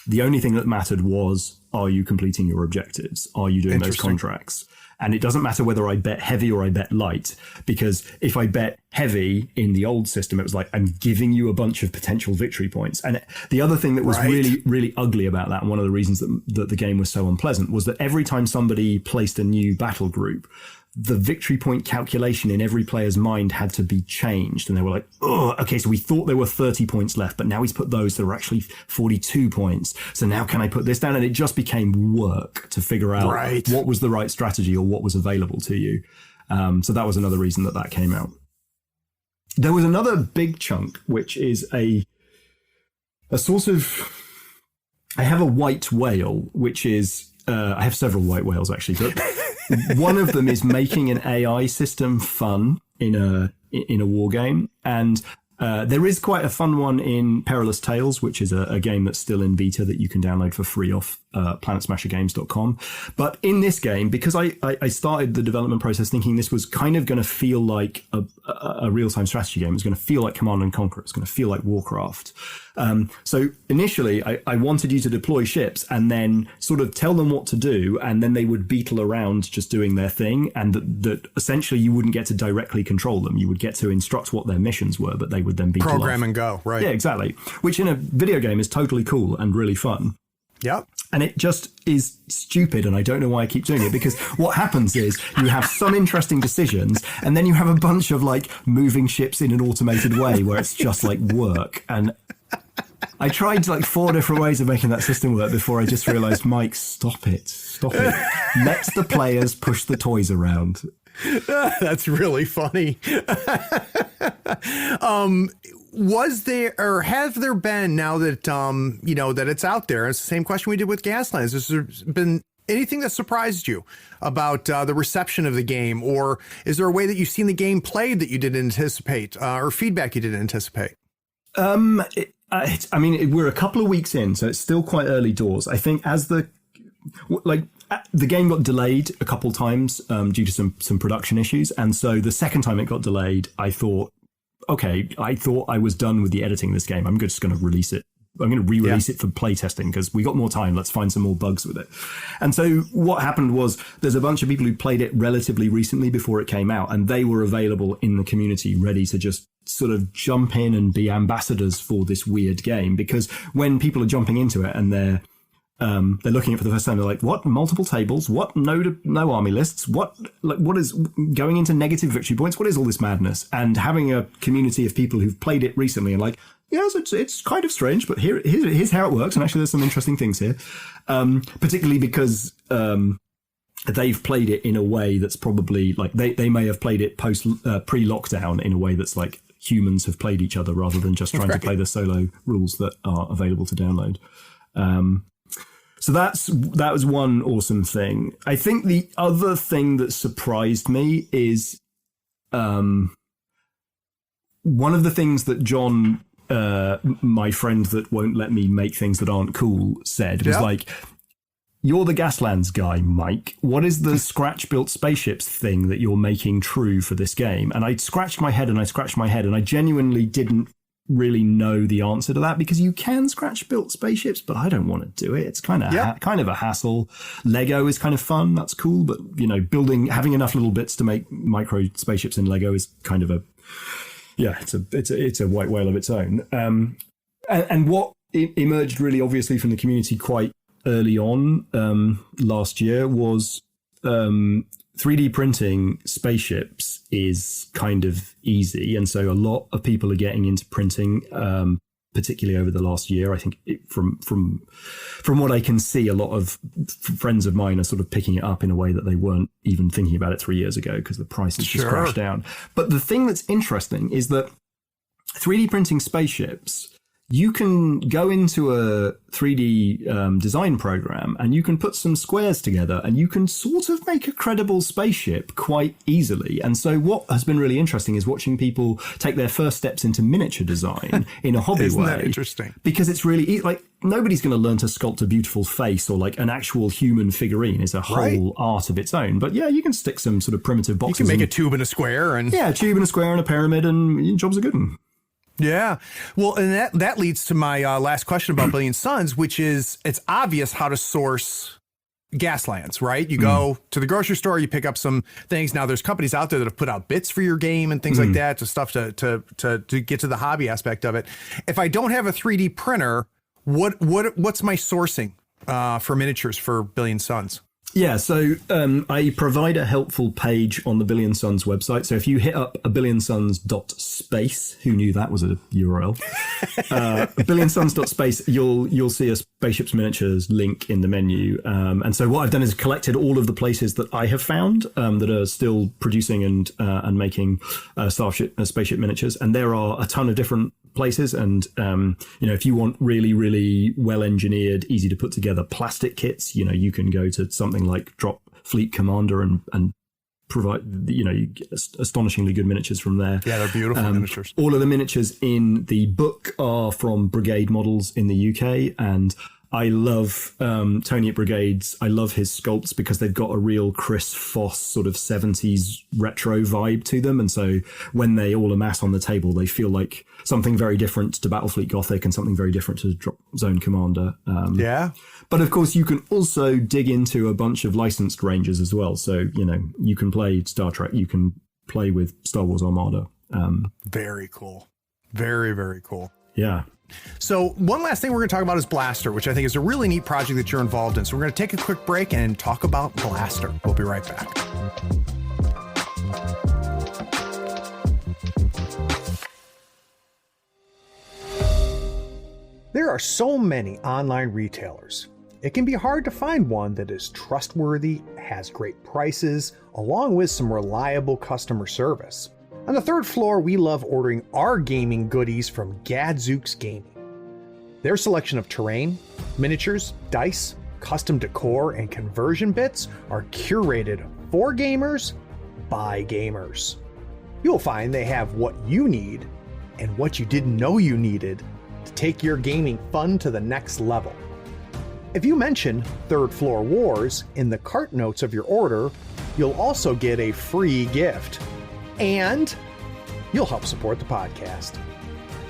the only thing that mattered was, are you completing your objectives? Are you doing those contracts? And it doesn't matter whether I bet heavy or I bet light, because if I bet heavy in the old system, it was like, I'm giving you a bunch of potential victory points. And the other thing that was really, really ugly about that, and one of the reasons that the game was so unpleasant, was that every time somebody placed a new battle group, the victory point calculation in every player's mind had to be changed. And they were like, oh, okay, so we thought there were 30 points left, but now he's put those, there were actually 42 points. So now can I put this down? And it just became work to figure out what was the right strategy or what was available to you. So that was another reason that came out. There was another big chunk, which is a sort of, I have a white whale, which is, I have several white whales actually, but one of them is making an AI system fun in a war game. And there is quite a fun one in Perilous Tales, which is a game that's still in beta that you can download for free off planetsmashergames.com. But in this game, because I started the development process thinking this was kind of going to feel like a real-time strategy game. It was going to feel like Command and Conquer. It's going to feel like Warcraft. So initially, I wanted you to deploy ships and then sort of tell them what to do, and then they would beetle around just doing their thing, and that essentially you wouldn't get to directly control them. You would get to instruct what their missions were, but they would then beetle program off. And go, right? Yeah, exactly. Which in a video game is totally cool and really fun. Yep. And it just is stupid, and I don't know why I keep doing it, because what happens is you have some interesting decisions, and then you have a bunch of like moving ships in an automated way where it's just like work. And I tried like 4 different ways of making that system work before I just realized, Mike, stop it. Let the players push the toys around. That's really funny. Was there, or have there been, now that that it's out there, it's the same question we did with Gaslands, has there been anything that surprised you about the reception of the game, or is there a way that you've seen the game played that you didn't anticipate, or feedback you didn't anticipate? We're a couple of weeks in, so it's still quite early doors. I think as the game got delayed a couple times due to some production issues, and so the second time it got delayed, I thought I was done with the editing of this game. I'm just going to release it. I'm going to re-release it for playtesting because we got more time. Let's find some more bugs with it. And so what happened was there's a bunch of people who played it relatively recently before it came out, and they were available in the community ready to just sort of jump in and be ambassadors for this weird game. Because when people are jumping into it and they're looking at it for the first time, they're like, what? Multiple tables? What? No army lists? What is going into negative victory points? What is all this madness? And having a community of people who've played it recently and like, yes, it's kind of strange, but here's how it works. And actually there's some interesting things here. Particularly because they've played it in a way that's probably like, they may have played it pre-lockdown in a way that's like humans have played each other rather than just trying to play the solo rules that are available to download. So that was one awesome thing. I think the other thing that surprised me is one of the things that John, my friend that won't let me make things that aren't cool, said was like, you're the Gaslands guy, Mike. What is the scratch-built spaceships thing that you're making true for this game? And I scratched my head and I genuinely didn't really know the answer to that, because you can scratch built spaceships, but I don't want to do it. It's kind of a hassle. Lego is kind of fun. That's cool. But having enough little bits to make micro spaceships in Lego is kind of it's a white whale of its own. And what emerged really obviously from the community quite early on last year was 3D printing spaceships is kind of easy. And so a lot of people are getting into printing, particularly over the last year. I think from what I can see, a lot of friends of mine are sort of picking it up in a way that they weren't even thinking about it 3 years ago because the prices just crashed down. But the thing that's interesting is that 3D printing spaceships, you can go into a 3D design program and you can put some squares together and you can sort of make a credible spaceship quite easily. And so what has been really interesting is watching people take their first steps into miniature design in a hobby Isn't way. that interesting? Because it's really like nobody's going to learn to sculpt a beautiful face or like an actual human figurine is a whole art of its own. But yeah, you can stick some sort of primitive boxes. You can make a tube and a square. And yeah, a tube and a square and a pyramid and your job's a good one. Yeah. Well, and that leads to my last question about Billion Suns, which is it's obvious how to source Gaslands, right? You go to the grocery store, you pick up some things. Now there's companies out there that have put out bits for your game and things like that, to stuff to get to the hobby aspect of it. If I don't have a 3D printer, what's my sourcing for miniatures for Billion Suns? Yeah, so I provide a helpful page on the Billion Suns website. So if you hit up billionsons.space, who knew that was a URL? billionsons.space, you'll see a Spaceships Miniatures link in the menu. And so what I've done is collected all of the places that I have found that are still producing and making spaceship miniatures. And there are a ton of different places. And, if you want really, really well engineered, easy to put together plastic kits, you can go to something like Drop Fleet Commander and provide, you get astonishingly good miniatures from there. Yeah, they're beautiful miniatures. All of the miniatures in the book are from Brigade Models in the UK. And I love Tony at Brigades. I love his sculpts because they've got a real Chris Foss sort of 70s retro vibe to them. And so when they all amass on the table, they feel like something very different to Battlefleet Gothic and something very different to Drop Zone Commander. Yeah. But of course, you can also dig into a bunch of licensed ranges as well. So, you can play Star Trek, you can play with Star Wars Armada. Very cool. Very, very cool. Yeah. So one last thing we're going to talk about is Blaster, which I think is a really neat project that you're involved in. So we're going to take a quick break and talk about Blaster. We'll be right back. There are so many online retailers. It can be hard to find one that is trustworthy, has great prices, along with some reliable customer service. On the third floor, we love ordering our gaming goodies from Gadzooks Gaming. Their selection of terrain, miniatures, dice, custom decor, and conversion bits are curated for gamers by gamers. You'll find they have what you need and what you didn't know you needed to take your gaming fun to the next level. If you mention Third Floor Wars in the cart notes of your order, you'll also get a free gift. And you'll help support the podcast.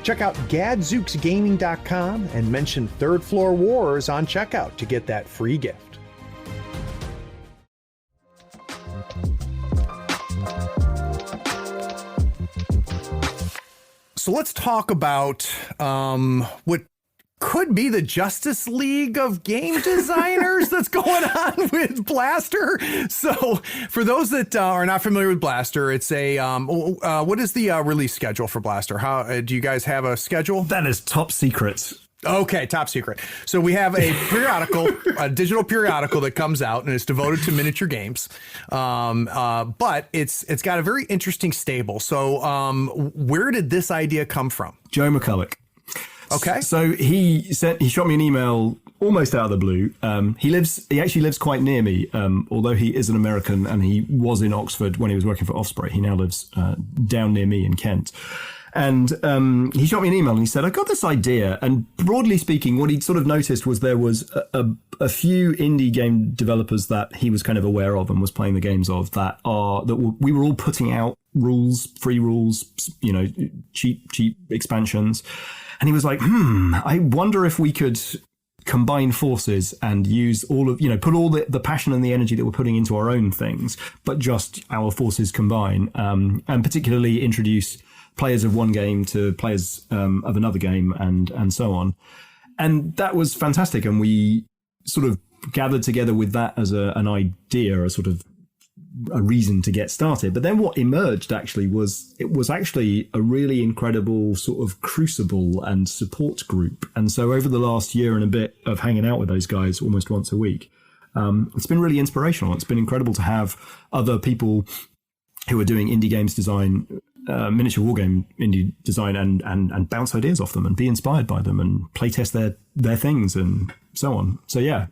Check out gadzooksgaming.com and mention Third Floor Wars on checkout to get that free gift. So let's talk about what could be the Justice League of game designers that's going on with Blaster. So for those that are not familiar with Blaster, it's a what is the release schedule for Blaster? How do you guys have a schedule? That is top secret. Okay, top secret. So we have a periodical, a digital periodical that comes out and it's devoted to miniature games. But it's got a very interesting stable. So where did this idea come from? Joe McCulloch. Okay. So he shot me an email almost out of the blue. He actually lives quite near me, although he is an American and he was in Oxford when he was working for Osprey. He now lives down near me in Kent. And he shot me an email and he said, I got this idea. And broadly speaking, what he'd sort of noticed was there was a few indie game developers that he was kind of aware of and was playing the games of we were all putting out free rules, cheap expansions. And he was like, I wonder if we could combine forces and use all of, put all the passion and the energy that we're putting into our own things, but just our forces combine, and particularly introduce players of one game to players of another game and so on. And that was fantastic. And we sort of gathered together with that as an idea, a sort of a reason to get started. But then what emerged actually was actually a really incredible sort of crucible and support group. And so over the last year and a bit of hanging out with those guys almost once a week, it's been really inspirational. It's been incredible to have other people who are doing indie games design, miniature wargame indie design, and bounce ideas off them and be inspired by them and playtest their things and so on. So yeah.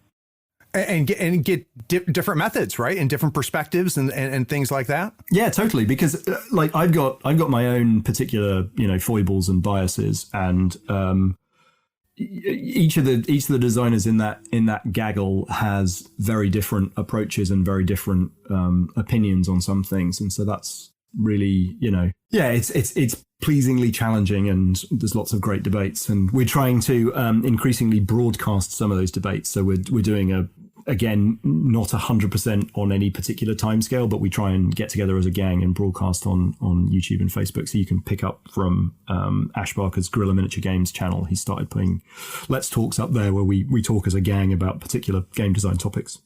And get different methods, right? And different perspectives and things like that. Yeah, totally. Because like I've got my own particular, foibles and biases, and each of the designers in that gaggle has very different approaches and very different opinions on some things. And so that's really, it's pleasingly challenging, and there's lots of great debates, and we're trying to increasingly broadcast some of those debates. So we're doing again, not 100% on any particular timescale, but we try and get together as a gang and broadcast on YouTube and Facebook. So you can pick up from Ash Barker's Guerrilla Miniature Games channel. He started putting Let's Talks up there where we talk as a gang about particular game design topics.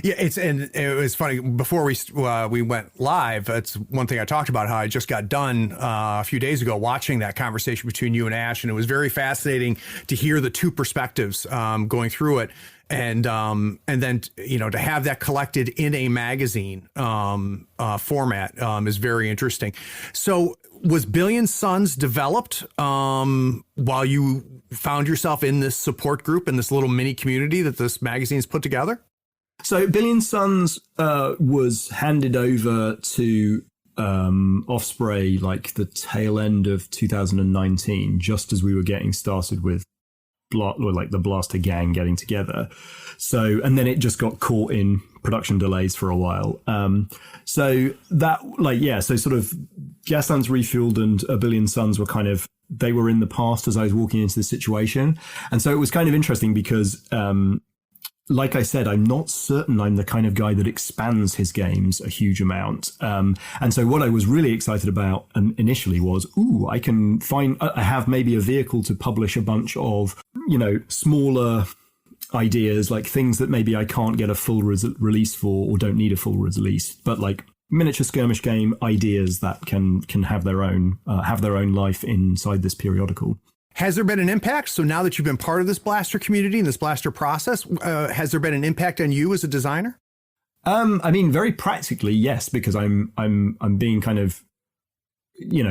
Yeah, it was funny before we went live. It's one thing I talked about, how I just got done a few days ago watching that conversation between you and Ash, and it was very fascinating to hear the two perspectives going through it, and then to have that collected in a magazine format is very interesting. So was Billion Suns developed while you found yourself in this support group, in this little mini community that this magazine's put together? So Billion Suns was handed over to Osprey like the tail end of 2019, just as we were getting started with the Blaster gang getting together. So, and then it just got caught in production delays for a while. So sort of Gaslands Refueled and A Billion Suns were they were in the past as I was walking into the situation. And so it was kind of interesting because, like I said, I'm not certain I'm the kind of guy that expands his games a huge amount. And so what I was really excited about initially was, I have maybe a vehicle to publish a bunch of, smaller ideas, like things that maybe I can't get a full release for or don't need a full release, but like miniature skirmish game ideas that can have their own life inside this periodical. Has there been an impact? So now that you've been part of this Blaster community and this Blaster process, has there been an impact on you as a designer? Very practically, yes, because I'm being kind of,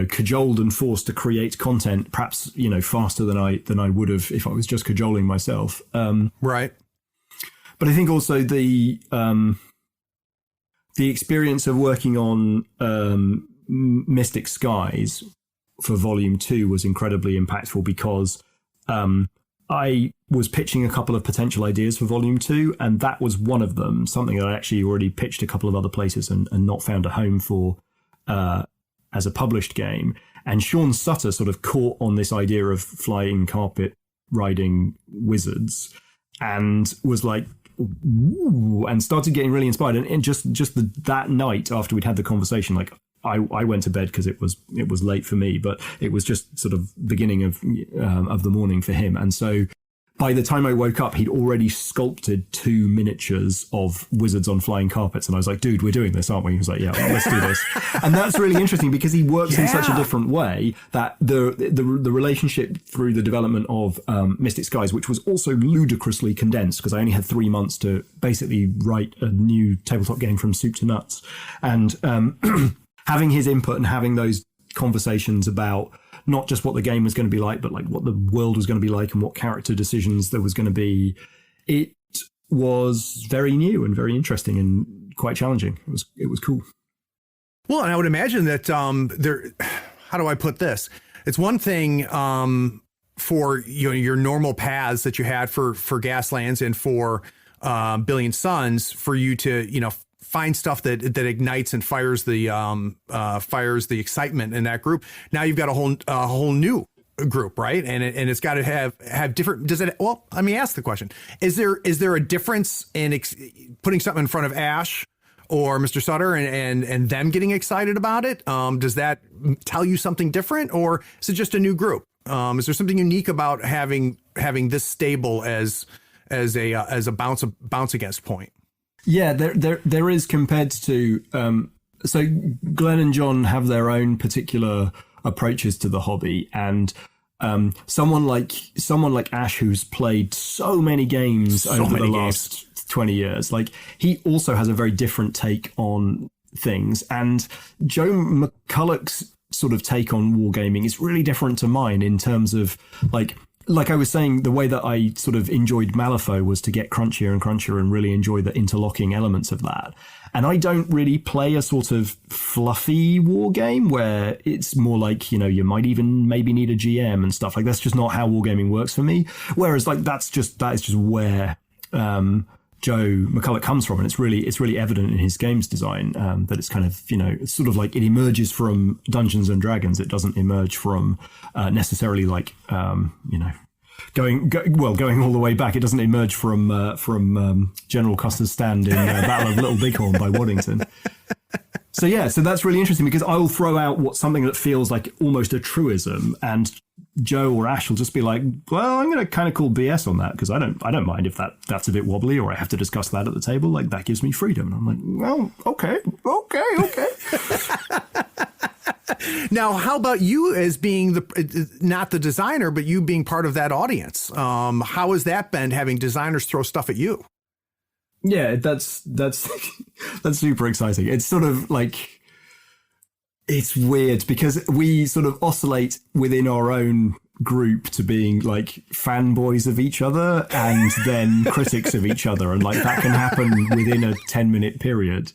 cajoled and forced to create content, perhaps, faster than I would have if I was just cajoling myself. Right. But I think also the experience of working on Mystic Skies for Volume 2 was incredibly impactful because I was pitching a couple of potential ideas for Volume 2, and that was one of them, something that I actually already pitched a couple of other places and not found a home for as a published game. And Sean Sutter sort of caught on this idea of flying carpet riding wizards and was like, ooh, and started getting really inspired. And that night after we'd had the conversation, like, I went to bed because it was late for me, but it was just sort of beginning of the morning for him. And so by the time I woke up, he'd already sculpted 2 miniatures of wizards on flying carpets. And I was like, dude, we're doing this, aren't we? He was like, yeah, let's do this. And that's really interesting because he works in such a different way that the relationship through the development of Mystic Skies, which was also ludicrously condensed because I only had 3 months to basically write a new tabletop game from soup to nuts. And having his input and having those conversations about not just what the game was going to be like, but like what the world was going to be like and what character decisions there was going to be, it was very new and very interesting and quite challenging. It was cool. Well, and I would imagine that how do I put this? It's one thing for your normal paths that you had for Gaslands and for Billion Suns, for you to find stuff that ignites and fires the excitement in that group. Now you've got a whole new group, right? And it's got to have different. Does it? Well, let me ask the question: Is there a difference in putting something in front of Ash or Mr. Sutter and them getting excited about it? Does that tell you something different, or is it just a new group? Is there something unique about having this stable as as a bounce against point. Yeah, there is compared to so Glenn and John have their own particular approaches to the hobby, and someone like Ash, who's played so many games over the last 20 years, like he also has a very different take on things, and Joe McCulloch's sort of take on wargaming is really different to mine in terms of like I was saying, the way that I sort of enjoyed Malifaux was to get crunchier and crunchier and really enjoy the interlocking elements of that. And I don't really play a sort of fluffy war game where it's more like, you might even maybe need a GM and stuff. Like, that's just not how wargaming works for me. Whereas like that is just where Joe McCulloch comes from, and it's really evident in his games design that it's kind of it's sort of like it emerges from Dungeons and Dragons. It doesn't emerge from necessarily like going all the way back. It doesn't emerge from General Custer's stand in Battle of Little Bighorn by Waddington. So that's really interesting, because I will throw out something that feels like almost a truism, and Joe or Ash will just be like, well, I'm going to kind of call BS on that, because I don't mind if that's a bit wobbly, or I have to discuss that at the table. Like, that gives me freedom. And I'm like, well, okay. Now, how about you as being not the designer, but you being part of that audience? How has that been, having designers throw stuff at you? Yeah, that's super exciting. It's sort of like, it's weird because we sort of oscillate within our own group to being like fanboys of each other and then critics of each other. And like that can happen within a 10-minute period.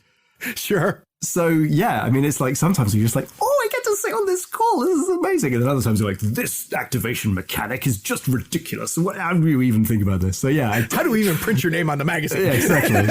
Sure. So, yeah, I mean, it's like sometimes you're just like, oh, I get to sit on this call. This is amazing. And then other times you're like, this activation mechanic is just ridiculous. How do you even think about this? So, yeah. How do we even print your name on the magazine? Yeah, exactly.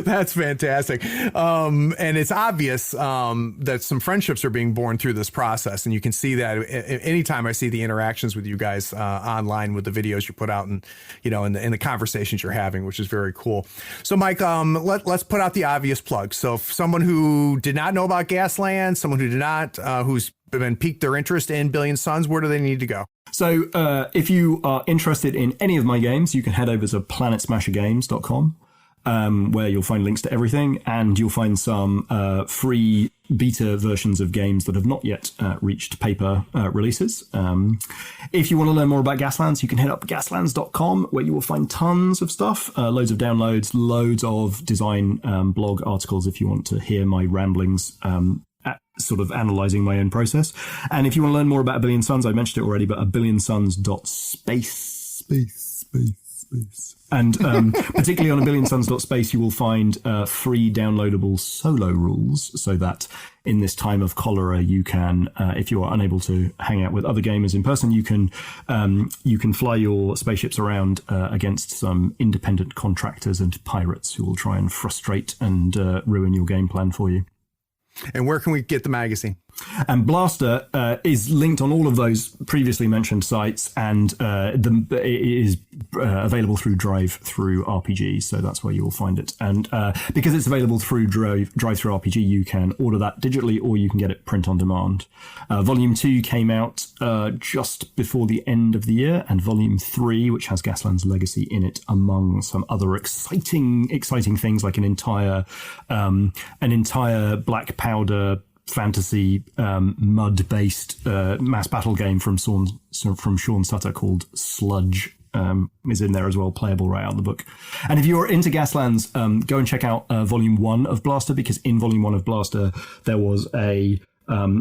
That's fantastic. And it's obvious that some friendships are being born through this process. And you can see that anytime I see the interactions with you guys online with the videos you put out and, in the conversations you're having, which is very cool. So, Mike, let's put out the obvious plug. So if someone who did not know about Gaslands, someone who did not, who's been piqued their interest in Billion Suns, where do they need to go? So if you are interested in any of my games, you can head over to planetsmashergames.com. Where you'll find links to everything, and you'll find some free beta versions of games that have not yet reached paper releases. If you want to learn more about Gaslands, you can head up gaslands.com, where you will find tons of stuff, loads of downloads, loads of design blog articles if you want to hear my ramblings sort of analyzing my own process. And if you want to learn more about A Billion Suns, I mentioned it already, but aBillionSuns.space. And particularly on aBillionSuns.space, you will find free downloadable solo rules, so that in this time of cholera, you can, if you are unable to hang out with other gamers in person, you can fly your spaceships around against some independent contractors and pirates who will try and frustrate and ruin your game plan for you. And where can we get the magazine? And Blaster is linked on all of those previously mentioned sites, and it is available through Drive-Thru RPG, so that's where you will find it. And because it's available through Drive-Thru RPG, you can order that digitally, or you can get it print on demand. Volume 2 came out just before the end of the year, and Volume 3, which has Gaslands Legacy in it, among some other exciting things, like an entire black powder fantasy mud-based mass battle game from Sean Sutter called Sludge is in there as well, playable right out of the book. And if you're into Gaslands, go and check out Volume 1 of Blaster, because in Volume 1 of Blaster there was an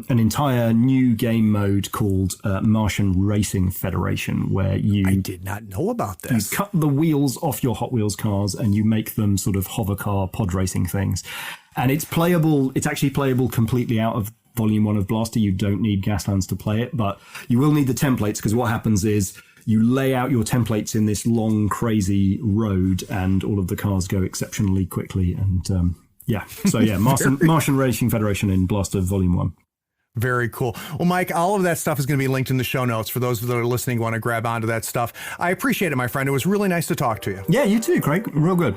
entire new game mode called Martian Racing Federation, where I did not know about this. You cut the wheels off your Hot Wheels cars and you make them sort of hover car pod racing things. And it's playable. It's actually playable completely out of Volume 1 of Blaster. You don't need Gaslands to play it, but you will need the templates, because what happens is you lay out your templates in this long, crazy road, and all of the cars go exceptionally quickly. And Martian Racing Federation in Blaster Volume 1. Very cool. Well, Mike, all of that stuff is going to be linked in the show notes for those that are listening, want to grab onto that stuff. I appreciate it, my friend. It was really nice to talk to you. Yeah, you too, Craig. Real good.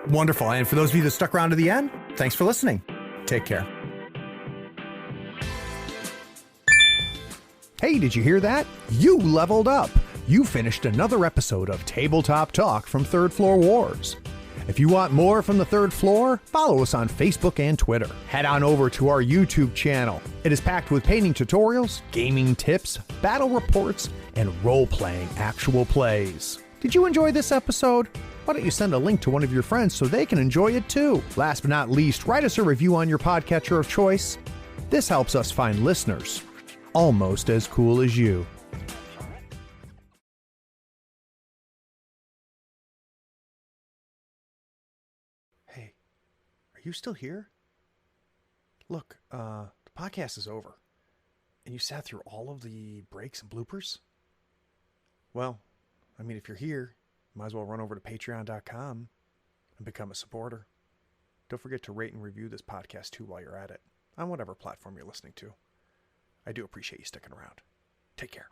Wonderful. And for those of you that stuck around to the end, thanks for listening. Take care. Hey, did you hear that? You leveled up. You finished another episode of Tabletop Talk from Third Floor Wars. If you want more from the third floor, follow us on Facebook and Twitter. Head on over to our YouTube channel. It is packed with painting tutorials, gaming tips, battle reports, and role-playing actual plays. Did you enjoy this episode? Why don't you send a link to one of your friends so they can enjoy it too? Last but not least, write us a review on your podcatcher of choice. This helps us find listeners almost as cool as you. Hey, are you still here? Look, the podcast is over. And you sat through all of the breaks and bloopers? Well, I mean, if you're here, you might as well run over to patreon.com and become a supporter. Don't forget to rate and review this podcast too while you're at it, on whatever platform you're listening to. I do appreciate you sticking around. Take care.